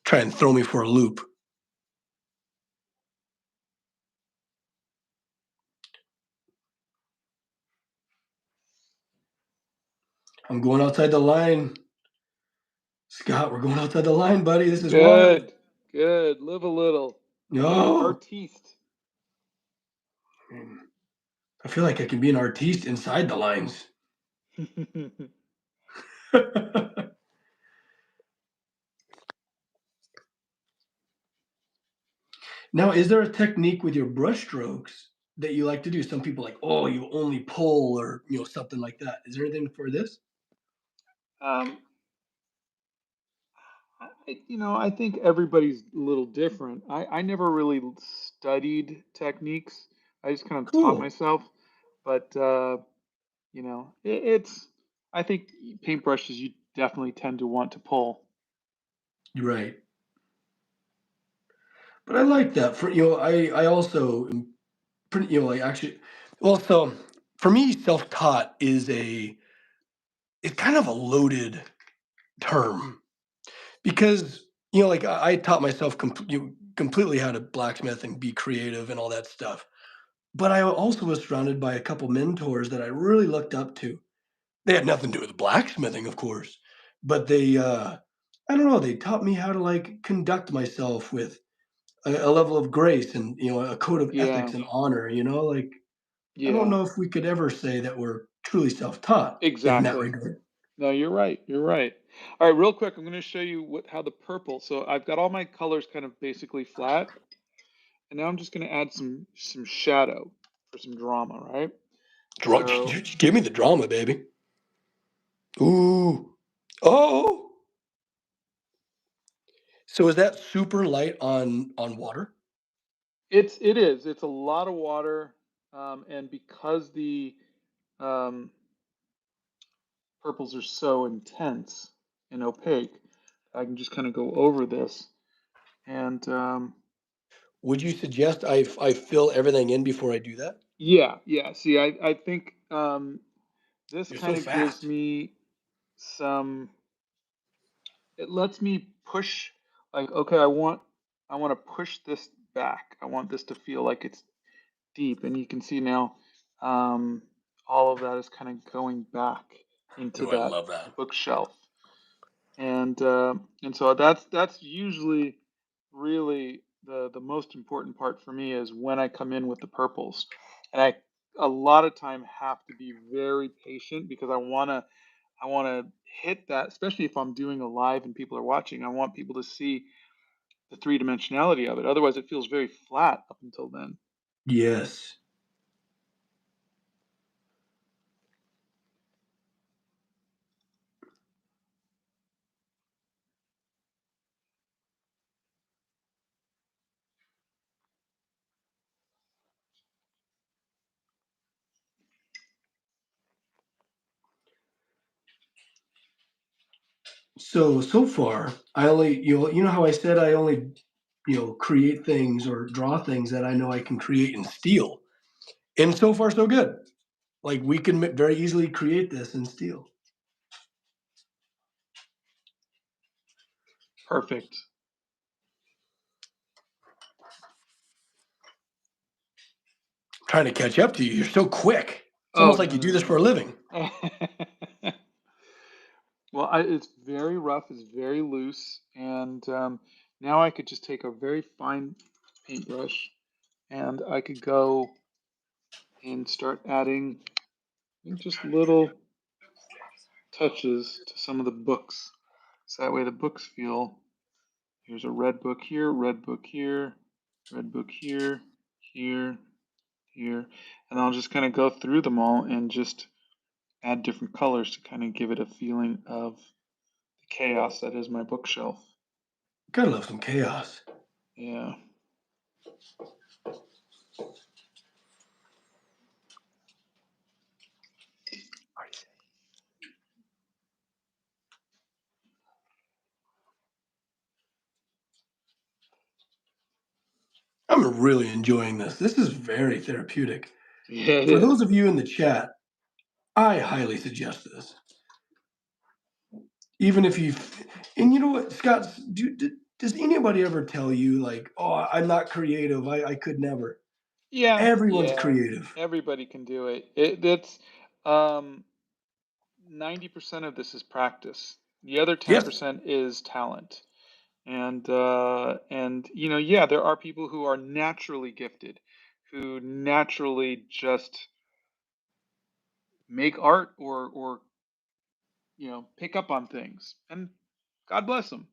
try and throw me for a loop. I'm going outside the line. Scott, we're going outside the line, buddy. This is wild. Good, good. Live a little. Be an No. artiste. I feel like I can be an artiste inside the lines. Now, is there a technique with your brush strokes that you like to do? Some people like, oh, you only pull or something like that. Is there anything for this? um, I think everybody's a little different. I never really studied techniques. I just kind of taught Cool. myself. But it's, I think paintbrushes you definitely tend to want to pull. You're right. But I like that. I also am pretty, like actually, well, so for me, self-taught it's kind of a loaded term because like I taught myself completely how to blacksmith and be creative and all that stuff. But I also was surrounded by a couple mentors that I really looked up to. They had nothing to do with blacksmithing, of course, but I don't know, they taught me how to like conduct myself with a level of grace and a code of Yeah, ethics and honor. Like I don't yeah, know if we could ever say that we're truly self-taught in that exactly. regard. No, you're right. You're right. All right, real quick, I'm going to show you how the purple. So I've got all my colors kind of basically flat, and now I'm just going to add some shadow for some drama, right? So Give me the drama, baby. Ooh. Oh. So is that super light on water? it's a lot of water, and because the um, purples are so intense and opaque, I can just kind of go over this and Would you suggest I fill everything in before I do that? yeah, yeah. See, I think this You're so kind of gives fast. me some. It lets me push, like, okay, I want to push this back. I want this to feel like it's deep, and you can see now um, all of that is kind of going back into Oh, I that love that. bookshelf, and so that's usually really the most important part for me is when I come in with the purples, and I a lot of time have to be very patient because I want to hit that, especially if I'm doing a live and people are watching. I want people to see the three dimensionality of it. Otherwise, it feels very flat up until then. Yes. So far, I only how I said I only create things or draw things that I know I can create in steel. And so far so good. Like we can very easily create this in steel. Perfect. Trying to catch up to you. You're so quick. It's Oh almost like no you do no this for a living. no. Well, it's very rough. It's very loose, and now I could just take a very fine paintbrush, and I could go and start adding just little touches to some of the books. So that way the books feel, here's a red book here, red book here, red book here, here, here. And I'll just kind of go through them all and just add different colors to kind of give it a feeling of the chaos that is my bookshelf. Gotta love some chaos. Yeah. I'm really enjoying this. This is very therapeutic. Yeah, it For those is. of you in the chat, I highly suggest this. Even if you, and you know what, Scott, does anybody ever tell you like, oh, I'm not creative. I could never. Yeah, Everyone's yeah. creative. Everybody can do it. It's um 90% of this is practice. The other Yes. 10% is talent. And yeah, there are people who are naturally gifted, who naturally just make art or pick up on things. And God bless them.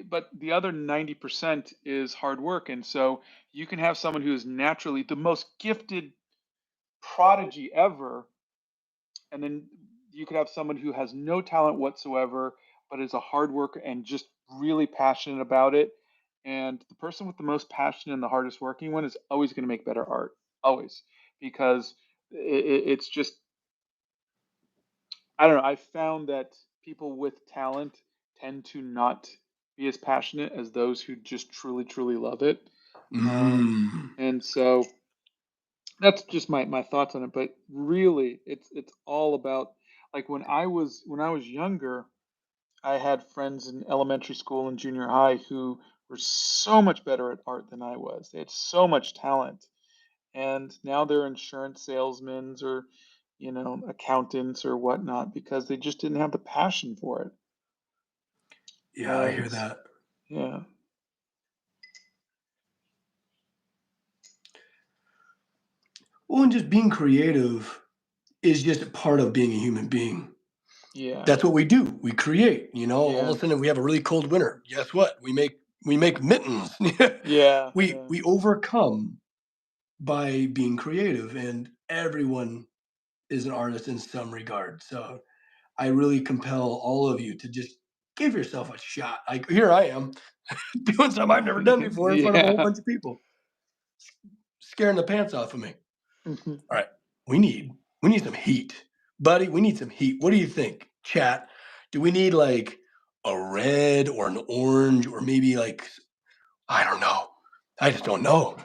But the other 90% is hard work. And so you can have someone who is naturally the most gifted prodigy ever, and then you could have someone who has no talent whatsoever but is a hard worker and just really passionate about it. And the person with the most passion and the hardest working one is always going to make better art, always, because it's just I don't know. I found that people with talent tend to not be as passionate as those who just truly, truly love it. Mm. And so that's just my thoughts on it. But really, it's all about, like, when I was younger, I had friends in elementary school and junior high who were so much better at art than I was. They had so much talent, and now they're insurance salesmen or, accountants or whatnot because they just didn't have the passion for it. Yeah, I hear And that. yeah, Well, and just being creative is just a part of being a human being. yeah, That's what we do. We create. All yeah, of a sudden we have a really cold winter. Guess what? We make mittens. yeah, we yeah. we overcome by being creative, and everyone is an artist in some regard. So I really compel all of you to just give yourself a shot. Like, here I am doing something I've never done before in front of a whole Yeah. bunch of people, scaring the pants off of me. All right, we need we need some heat, buddy. We need some heat. What do you think, chat? Do we need like a red or an orange or maybe like, I don't know. I just don't know.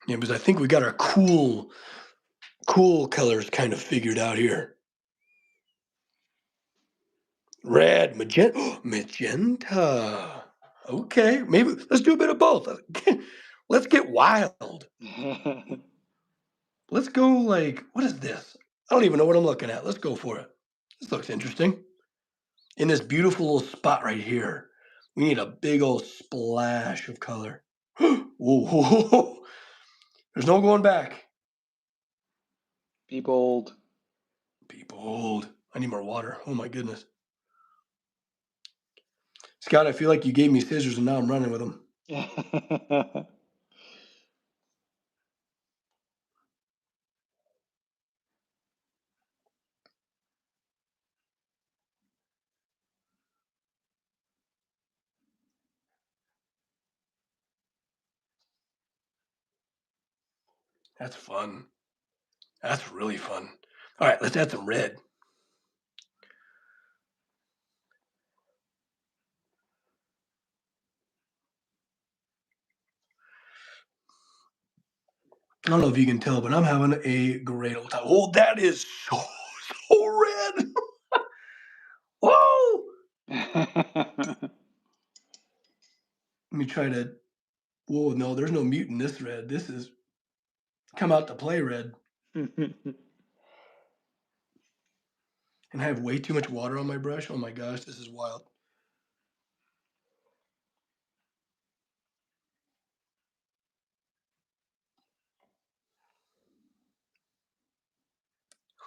Yeah, because I think we got our cool colors kind of figured out here. Red, magenta, magenta. Okay, maybe let's do a bit of both. Let's get wild. Let's go like, what is this? I don't even know what I'm looking at. Let's go for it. This looks interesting. In this beautiful little spot right here, we need a big old splash of color. Whoa, there's no going back. Be bold. Be bold. I need more water. Oh my goodness. Scott, I feel like you gave me scissors and now I'm running with them. That's fun. That's really fun. All right, let's add some red. I don't know if you can tell, but I'm having a great old time. Oh, that is so red. Whoa! Let me try to. Whoa, no, there's no mute in this red. This is come out to play red. And I have way too much water on my brush. Oh my gosh, this is wild.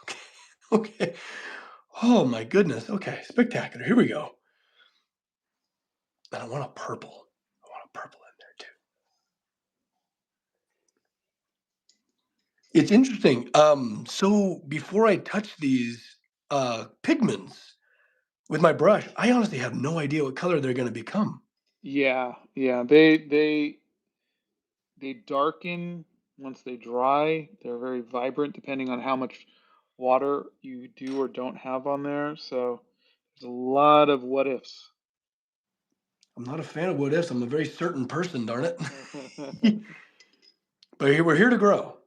Okay. Okay. Oh my goodness. Okay, spectacular. Here we go. And I want a purple. I want a purple in there too. It's interesting. So before I touch these pigments with my brush, I honestly have no idea what color they're going to become. Yeah, yeah. They darken once they dry. They're very vibrant depending on how much water you do or don't have on there. So there's a lot of what ifs. I'm not a fan of what ifs. I'm a very certain person, darn it. But here we're here to grow.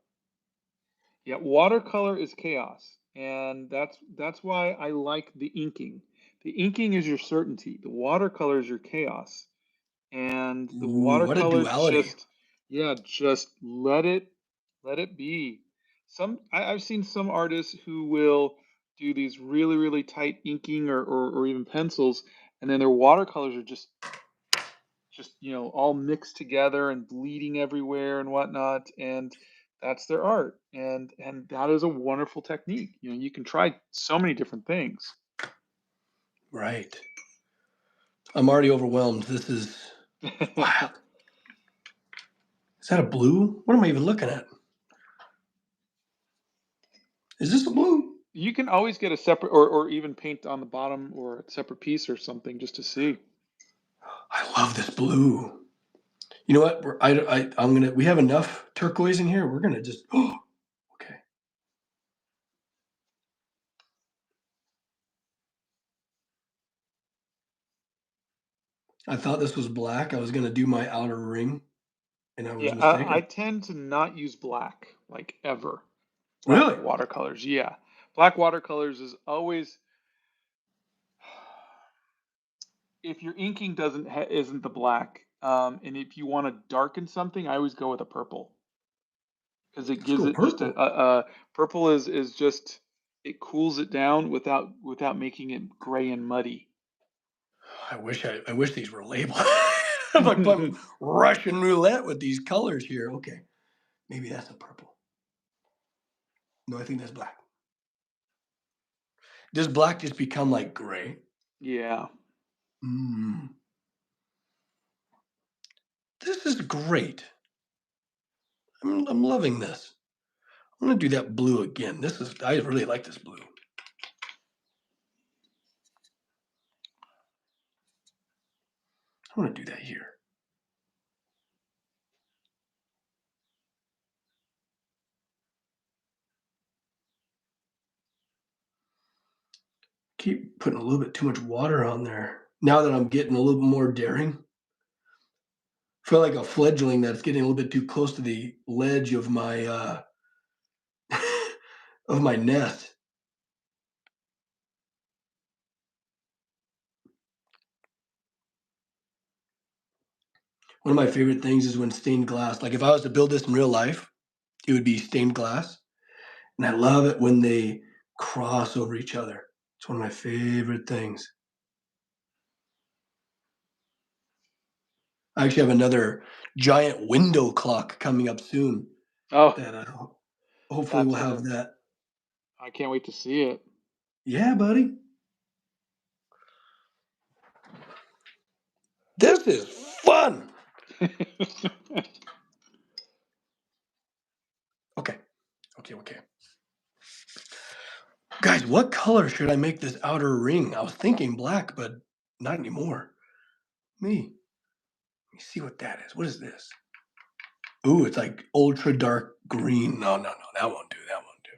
Yeah, watercolor is chaos, and that's why I like the inking. The inking is your certainty. The watercolor is your chaos, and the Ooh, what a watercolors duality. just, yeah, just let it be. I've seen some artists who will do these really really tight inking or even pencils, and then their watercolors are just all mixed together and bleeding everywhere and whatnot, and that's their art, and that is a wonderful technique. You can try so many different things. Right. I'm already overwhelmed. This is wild. Is that a blue? What am I even looking at? Is this a blue? You can always get a separate, or even paint on the bottom or a separate piece or something just to see. I love this blue. You know what? I'm gonna. We have enough turquoise in here. We're gonna just. Oh, okay. I thought this was black. I was gonna do my outer ring, and I was Yeah, I mistaken. tend to not use black, like ever. Black Really? watercolors, yeah. Black watercolors is always, if your inking isn't the black, and if you want to darken something, I always go with a purple because it Let's gives go it just purple. purple is just, it cools it down without making it gray and muddy. I wish these were labeled. I'm like playing Russian roulette with these colors here. Okay, maybe that's a purple. No, I think that's black. Does black just become like gray? Yeah. Mm, this is great. I'm loving this. I'm gonna do that blue again. I really like this blue. I'm gonna do that here. Keep putting a little bit too much water on there. Now that I'm getting a little more daring, I feel like a fledgling that's getting a little bit too close to the ledge of my of my nest. One of my favorite things is when stained glass, like if I was to build this in real life, it would be stained glass. And I love it when they cross over each other. It's one of my favorite things. I actually have another giant window clock coming up soon Oh, that hopefully that's we'll have that. I can't wait to see it. Yeah, buddy. This is fun. Okay. Okay. Okay. Guys, what color should I make this outer ring? I was thinking black, but not anymore. Let me see what that is. What is this? Ooh, it's like ultra dark green. No, no, no. That won't do. That won't do.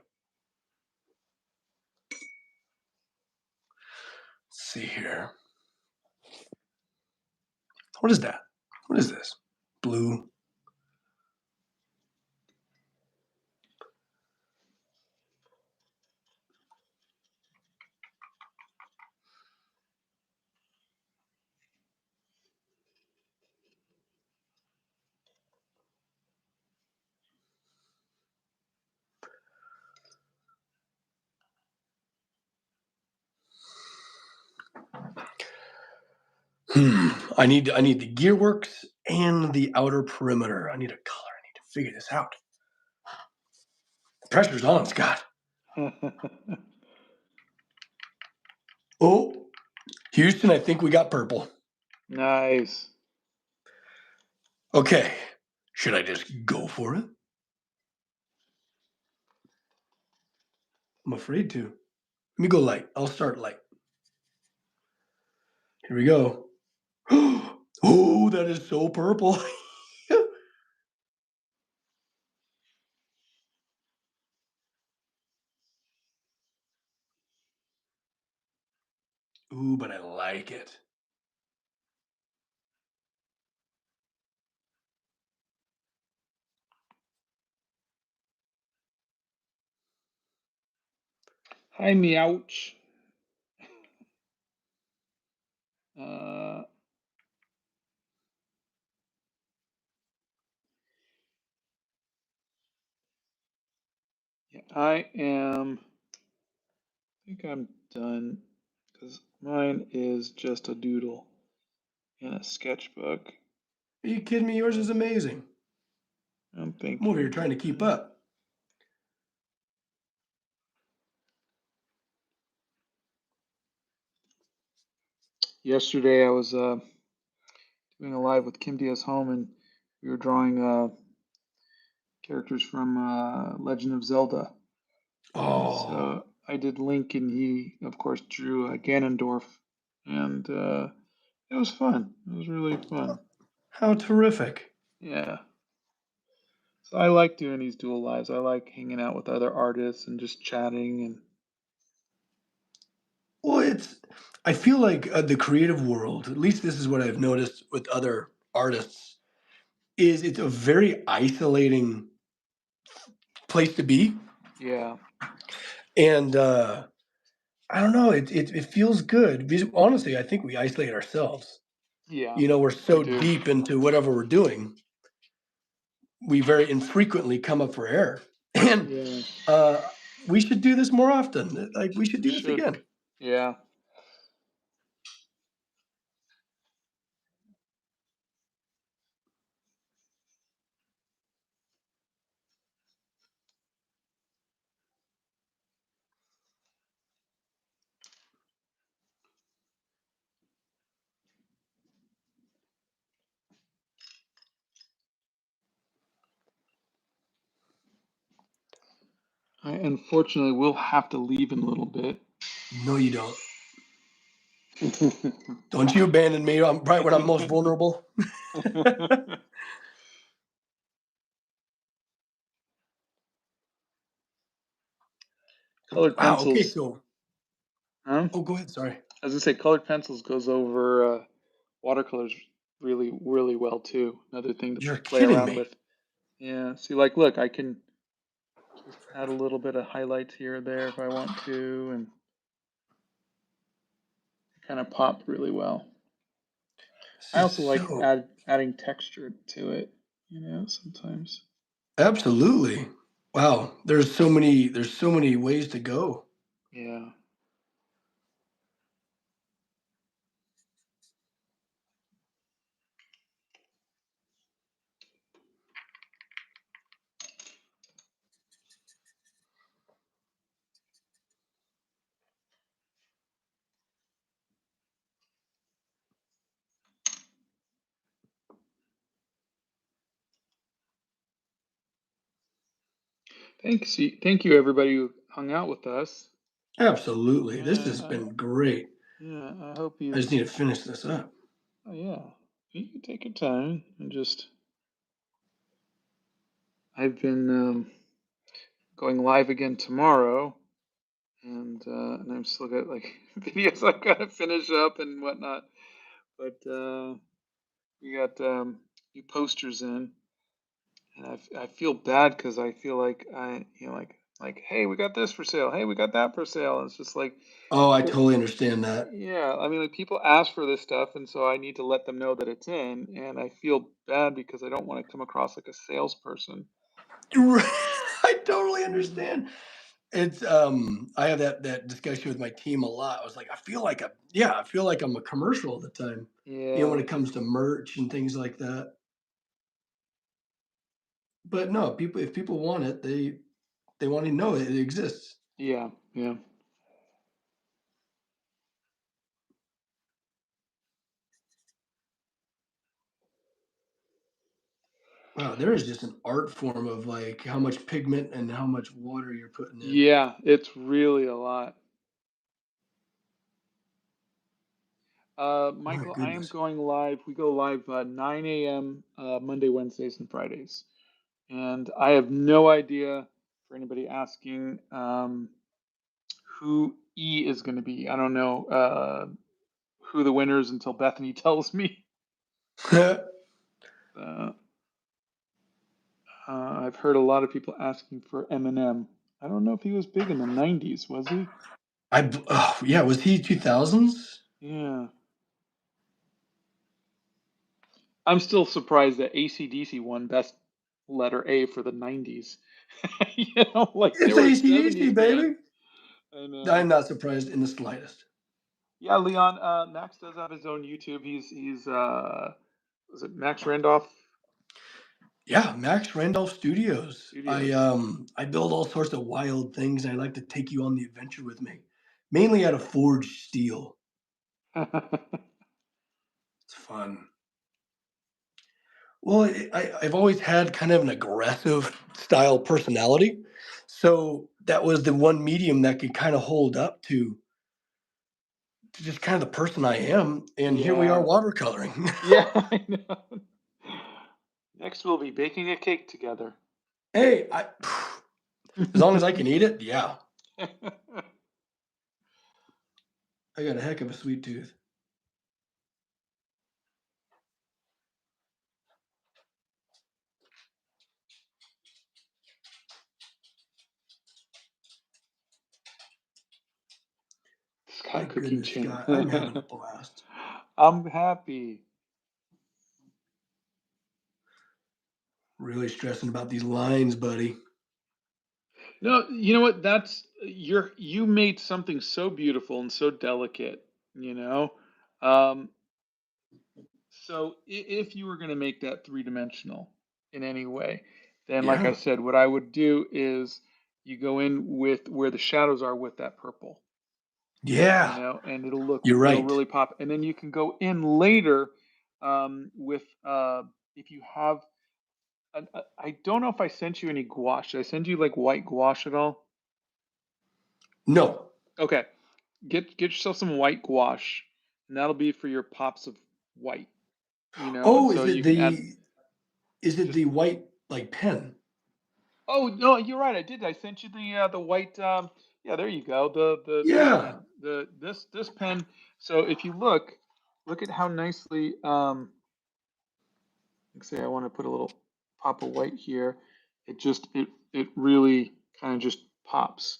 Let's see here. What is that? What is this? Blue. I need the gearworks and the outer perimeter. I need a color. I need to figure this out. The pressure's on, Scott. Oh, Houston, I think we got purple. Nice. Okay. Should I just go for it? I'm afraid to. Let me go light. I'll start light. Here we go. Oh, that is so purple. Ooh, but I like it. Hi, Meowch. Uh, yeah, I think I'm done because mine is just a doodle in a sketchbook. Are you kidding me? Yours is amazing. I'm I'm over thinking here trying to keep up. yesterday I was doing a live with Kim Diaz Home, and we were drawing characters from Legend of Zelda. Oh, So I did Link, and he, of course, drew Ganondorf, and it was fun. It was really fun. How terrific. Yeah. So I like doing these dual lives. I like hanging out with other artists and just chatting and Well, I feel like the creative world, at least this is what I've noticed with other artists, is it's a very isolating place to be. yeah, And I don't know, it feels good. Because honestly, I think we isolate ourselves. yeah, We're we so do. deep into whatever we're doing, we very infrequently come up for air. And Yeah, uh, we should do this more often. Like, we should we do this should. again. Yeah. I unfortunately will have to leave in a little bit. No, you don't. Don't you abandon me. I'm right when I'm most vulnerable. Colored Wow. Okay. pencils. So, Huh? oh, go ahead. Sorry. I was gonna say colored pencils goes over watercolors really, really well too. Another thing to You're play kidding around me. with. Yeah. See, like, look, I can just add a little bit of highlights here or there if I want to, and kind of pop really well. I This is also like so adding texture to it, sometimes. absolutely. Wow. There's so many ways to go. Yeah. Thank you, everybody who hung out with us. Absolutely. This Yeah, has been great. I hope I you've. just need to finish this up. Oh yeah, you can take your time and just. I've been going live again tomorrow, and I'm still got like videos I've got to finish up and whatnot. But we got new posters in, and I feel bad because I feel like like hey, we got this for sale. Hey, we got that for sale. And it's just like Oh, I people. totally understand that. Yeah, I mean, like people ask for this stuff, and so I need to let them know that it's in, and I feel bad because I don't want to come across like a salesperson. I totally Mhm. understand. It's I have that discussion with my team a lot. I was like, I feel like I'm a commercial all the time. When Yeah, it comes to merch and things like that. But no, if people want it, they want to know it exists. yeah, yeah, Wow, there is just an art form of like how much pigment and how much water you're putting in. yeah. It's really a lot. My Michael, I am goodness. going live. We go live 9 a.m. Monday, Wednesdays, and Fridays, and I have no idea for anybody asking who E is going to be. I don't know who the winner is until Bethany tells me. Uh, I've heard a lot of people asking for Eminem. I don't know if he was big in the 90s, was he? oh, yeah, was he 2000s? Yeah. I'm still surprised that AC/DC won Best Letter A for the 90s. Like they It's were a AC/DC, 70s band. baby. I know. I'm not surprised in the slightest. Yeah, Leon, Max does have his own YouTube. He's is it Max Randolph Yeah, Max Randolph Studios. Studios? I build all sorts of wild things. And I like to take you on the adventure with me, mainly out of forged steel. It's fun. Well, I've always had kind of an aggressive style personality, So that was the one medium that could kind of hold up to just kind of the person I am. And here we are Yeah. watercoloring. Yeah, I know. Next, we'll be baking a cake together. Hey, as long as I can eat it, yeah. I got a heck of a sweet tooth. My Scott cooking goodness, channel. Scott, I'm having a blast. I'm happy. Really stressing about these lines, buddy. No, you know what? You made something so beautiful and so delicate, you know? Um, so if you were going to make that three-dimensional in any way, then like I Yeah, said, what I would do is you go in with where the shadows are with that purple, yeah, and you're it'll right. really pop. And then you can go in later with if you have I don't know if I sent you any gouache. Did I send you like white gouache at all? No. Okay, get yourself some white gouache, and that'll be for your pops of white. And Oh, so you can add is it just. the white like pen? Oh no, you're right. I did. I sent you the white. Yeah, there you go. This Yeah, pen. This pen. So if you look at how nicely. Like say I want to put a little pop of white here. It really kind of just pops,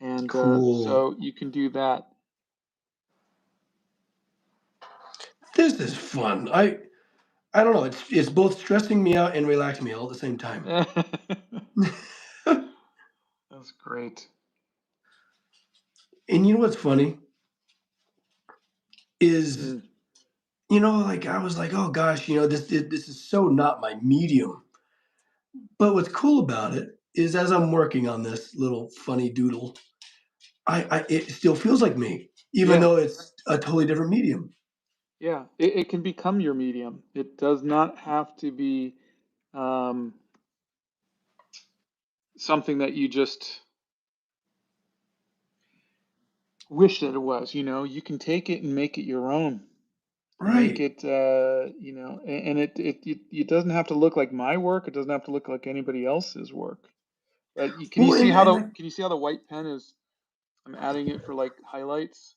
and cool. so you can do that. This is fun. I don't know. It's both stressing me out and relaxing me all at the same time. That's great. And you know what's funny is, Mm, like I was like, oh gosh, this is so not my medium. But what's cool about it is as I'm working on this little funny doodle, I it still feels like me, even yeah, though it's a totally different medium. yeah. It can become your medium. It does not have to be um, something that you just wish that it was. You can take it and make it your own. Make Right. it, and it doesn't have to look like my work. It doesn't have to look like anybody else's work. But can you Well, see and that, can you see how the white pen is? I'm adding it for like highlights,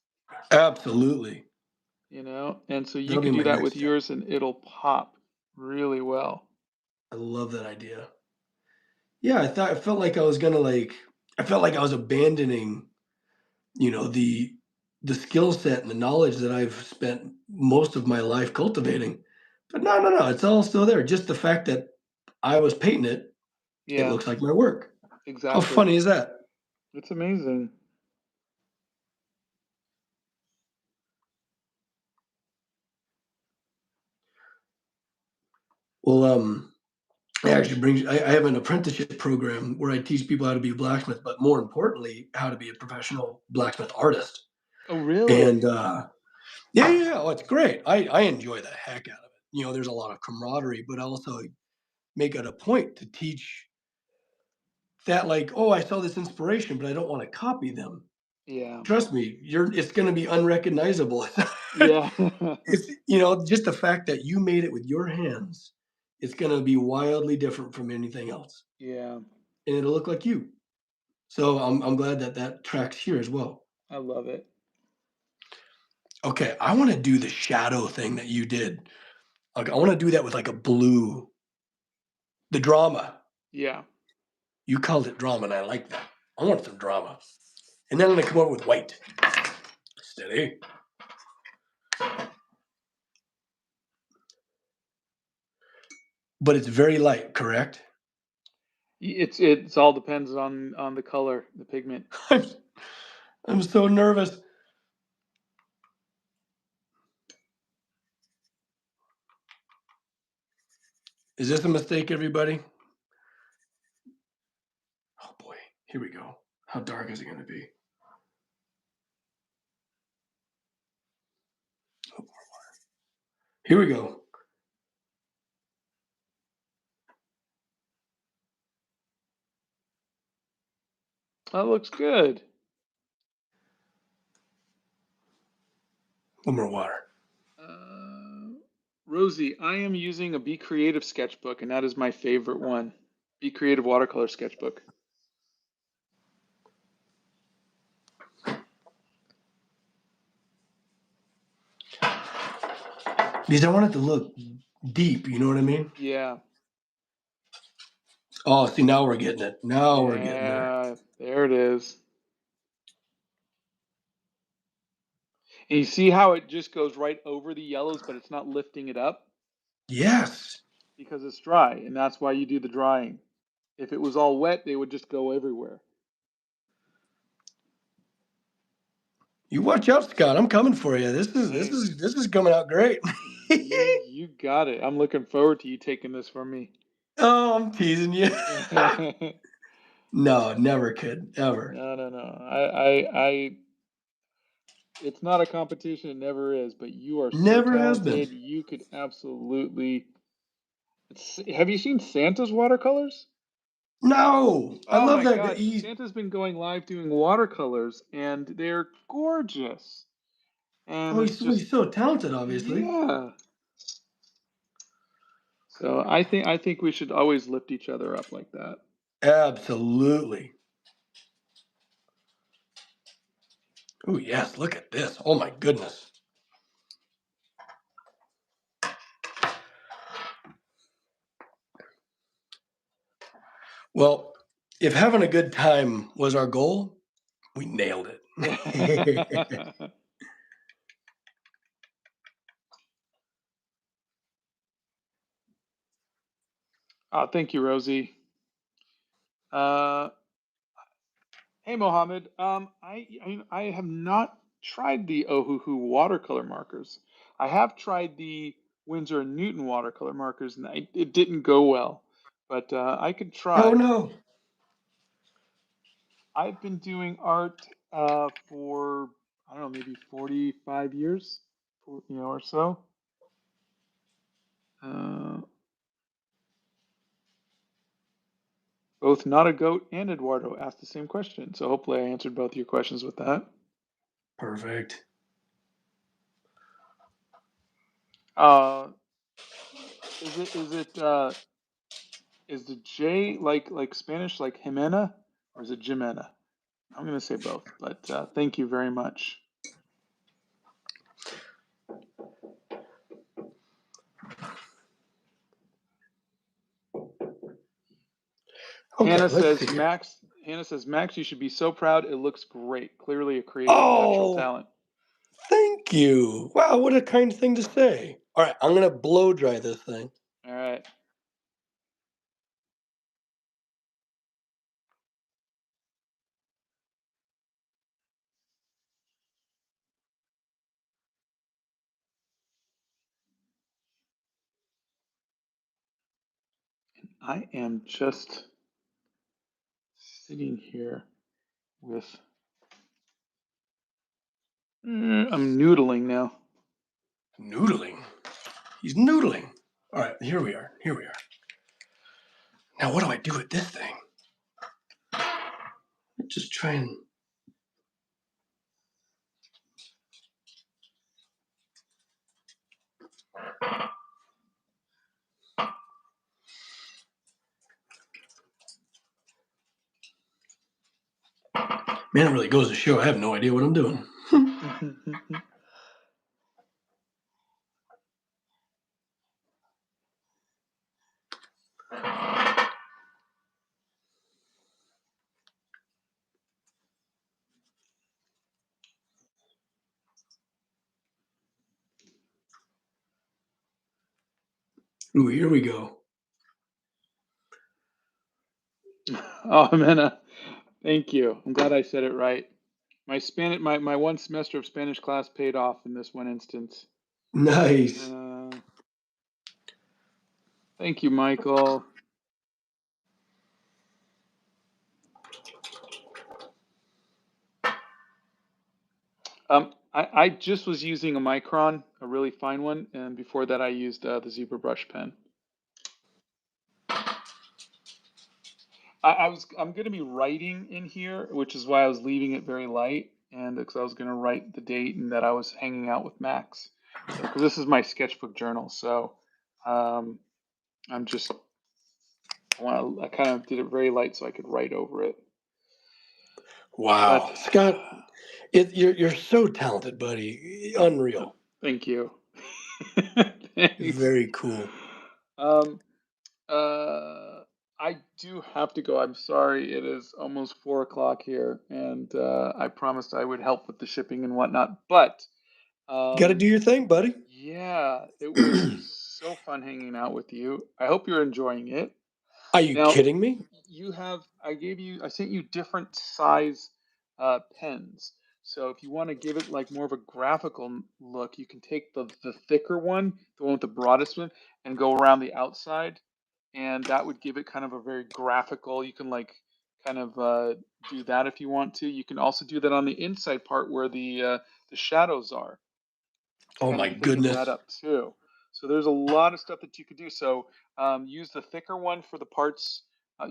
absolutely. and so you That'll be could do my that next with step. yours, and it'll pop really well. I love that idea. Yeah, I felt like I felt like I was abandoning, the skill set and the knowledge that I've spent most of my life cultivating. But no, no, no, it's all still there. Just the fact that I was painting it, it Yeah, looks like my work. How exactly. funny is that? It's amazing. Well, it actually I have an apprenticeship program where I teach people how to be a blacksmith, but more importantly, how to be a professional blacksmith artist. Oh, And really? yeah, yeah, yeah. Oh, it's great. I enjoy the heck out of it. There's a lot of camaraderie, but I also make it a point to teach that, like, oh, I saw this inspiration, but I don't want to copy them. Yeah. Trust me, it's going to be unrecognizable. Yeah. It's just the fact that you made it with your hands. It's going to be wildly different from anything else, Yeah. and it'll look like you. So I'm glad that that tracks here as well. I love it. Okay, I want to do the shadow thing that you did. Like I want to do that with like a blue, the drama. Yeah. You called it drama, and I like that. I want some drama. And then I'm gonna come over with white. Steady. But it's very light, correct? It's all depends on the color, the pigment. I'm, I'm so nervous. Is this a mistake, everybody? Oh boy, here we go. How dark is it gonna be? Oh, here we go. That looks good. A little more water. Rosie, I am using a Be Creative sketchbook, and that is my favorite one. Be Creative watercolor sketchbook. Because I want it to look deep, you know what I mean? Yeah. Oh, see, now we're getting it. Now we're getting there. Yeah, there it is. And you see how it just goes right over the yellows, but it's not lifting it up Yes. because it's dry, and that's why you do the drying. If it was all wet, they would just go everywhere. You watch out, Scott. I'm coming for you. This Hey, is coming out great. you got it. I'm looking forward to you taking this from me. Oh, I'm teasing you. No, No, never could. Ever. no. It's not a competition. It never is. But you are so Never has been. talented. You could absolutely. Have you seen Santa's watercolors? No. I Oh love my that guy. God, Santa's been going live doing watercolors, and they're gorgeous. And Oh, it's just, he's so talented, obviously. yeah. So I think we should always lift each other up like that. Absolutely. Oh, yes. Look at this. Oh, my goodness. Well, if having a good time was our goal, we nailed it. Oh, thank you, Rosie. Uh, hey, Mohammed. I have not tried the Ohuhu watercolor markers. I have tried the Winsor and Newton watercolor markers, and it didn't go well. But I could Oh, try. no. I've been doing art for I don't know, maybe 45 years, or so. Uh, Both Not a Goat and Eduardo asked the same question, so hopefully I answered both your questions with that. Perfect. Uh, is the J like Spanish like Jimena or is it Jimena? I'm gonna say both, but thank you very much. Okay, let's see here. Hannah says, Max, you should be so proud. It looks great. Clearly a creative natural Oh, talent. thank you. Wow, what a kind thing to say. All right, I'm going to blow dry this thing. All right. I am just sitting here with, I'm noodling now. Noodling. He's noodling. All right, here we are. Here we are. Now, what do I do with this thing? Just try and. Man, it really goes to show I have no idea what I'm doing. Ooh, here we go. Oh, Amena, thank you. I'm glad I said it right. My one semester of Spanish class paid off in this one instance. Nice. Thank you, Michael. I just was using a micron, a really fine one, and before that I used the Zebra brush pen. I'm going to be writing in here, which is why I was leaving it very light, and because I was going to write the date and that I was hanging out with Max. So, because this is my sketchbook journal, so um, I'm just I kind of did it very light so I could write over it. But Wow, Scott, you're so talented, buddy. uh, Unreal. thank you. Thanks. Very cool. Um, I do have to go. I'm sorry. It is almost 4 o'clock here, and I promised I would help with the shipping and whatnot. But Got to um, do your thing, buddy. yeah, it was so fun hanging out with you. I hope you're enjoying it. Are you Now, kidding me? I sent you different size pens. So if you want to give it like more of a graphical look, you can take the thicker one, the one with the broadest one, and go around the outside, and that would give it kind of a very graphical. You can like kind of do that if you want to. You can also do that on the inside part where the shadows are to Oh kind my of thicken that goodness. up too. So there's a lot of stuff that you could do. So use the thicker one for the parts,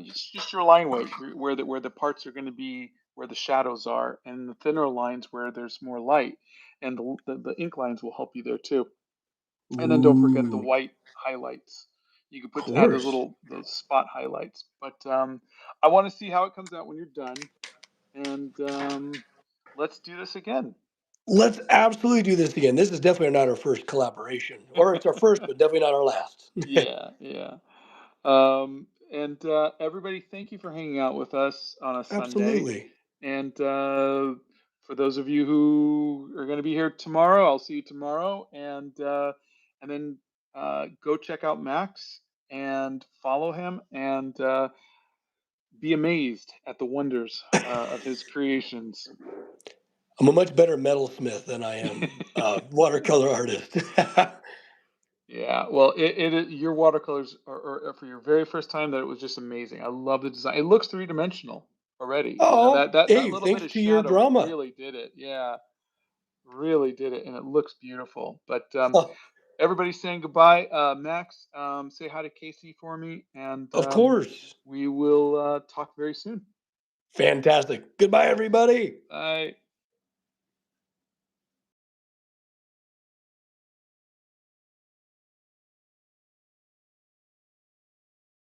just your line weight where the parts are going to be where the shadows are, and the thinner lines where there's more light, and the ink lines will help you there too. And then don't forget the Ooh, white highlights. You can of add those course. those spot highlights. But I want to see how it comes out when you're done, and let's do this again. Let's absolutely do this again. This is definitely not our first collaboration, or it's our first, but definitely not our last. Yeah, yeah. And everybody, thank you for hanging out with us on a Sunday. Absolutely. And for those of you who are going to be here tomorrow, I'll see you tomorrow. And then go check out Max and follow him and be amazed at the wonders of his creations. I'm a much better metalsmith than I am watercolor artist. Yeah, well, your watercolors are for your very first time that it was just amazing. I love the design. It looks three-dimensional already. You know, Oh, that hey, little bit thanks of to your shadow drama. really did it. Yeah, really did it, and it looks beautiful. But Huh, everybody's saying goodbye. Max, say hi to Casey for me, and of course. we will talk very soon. Fantastic. Goodbye, everybody. Bye.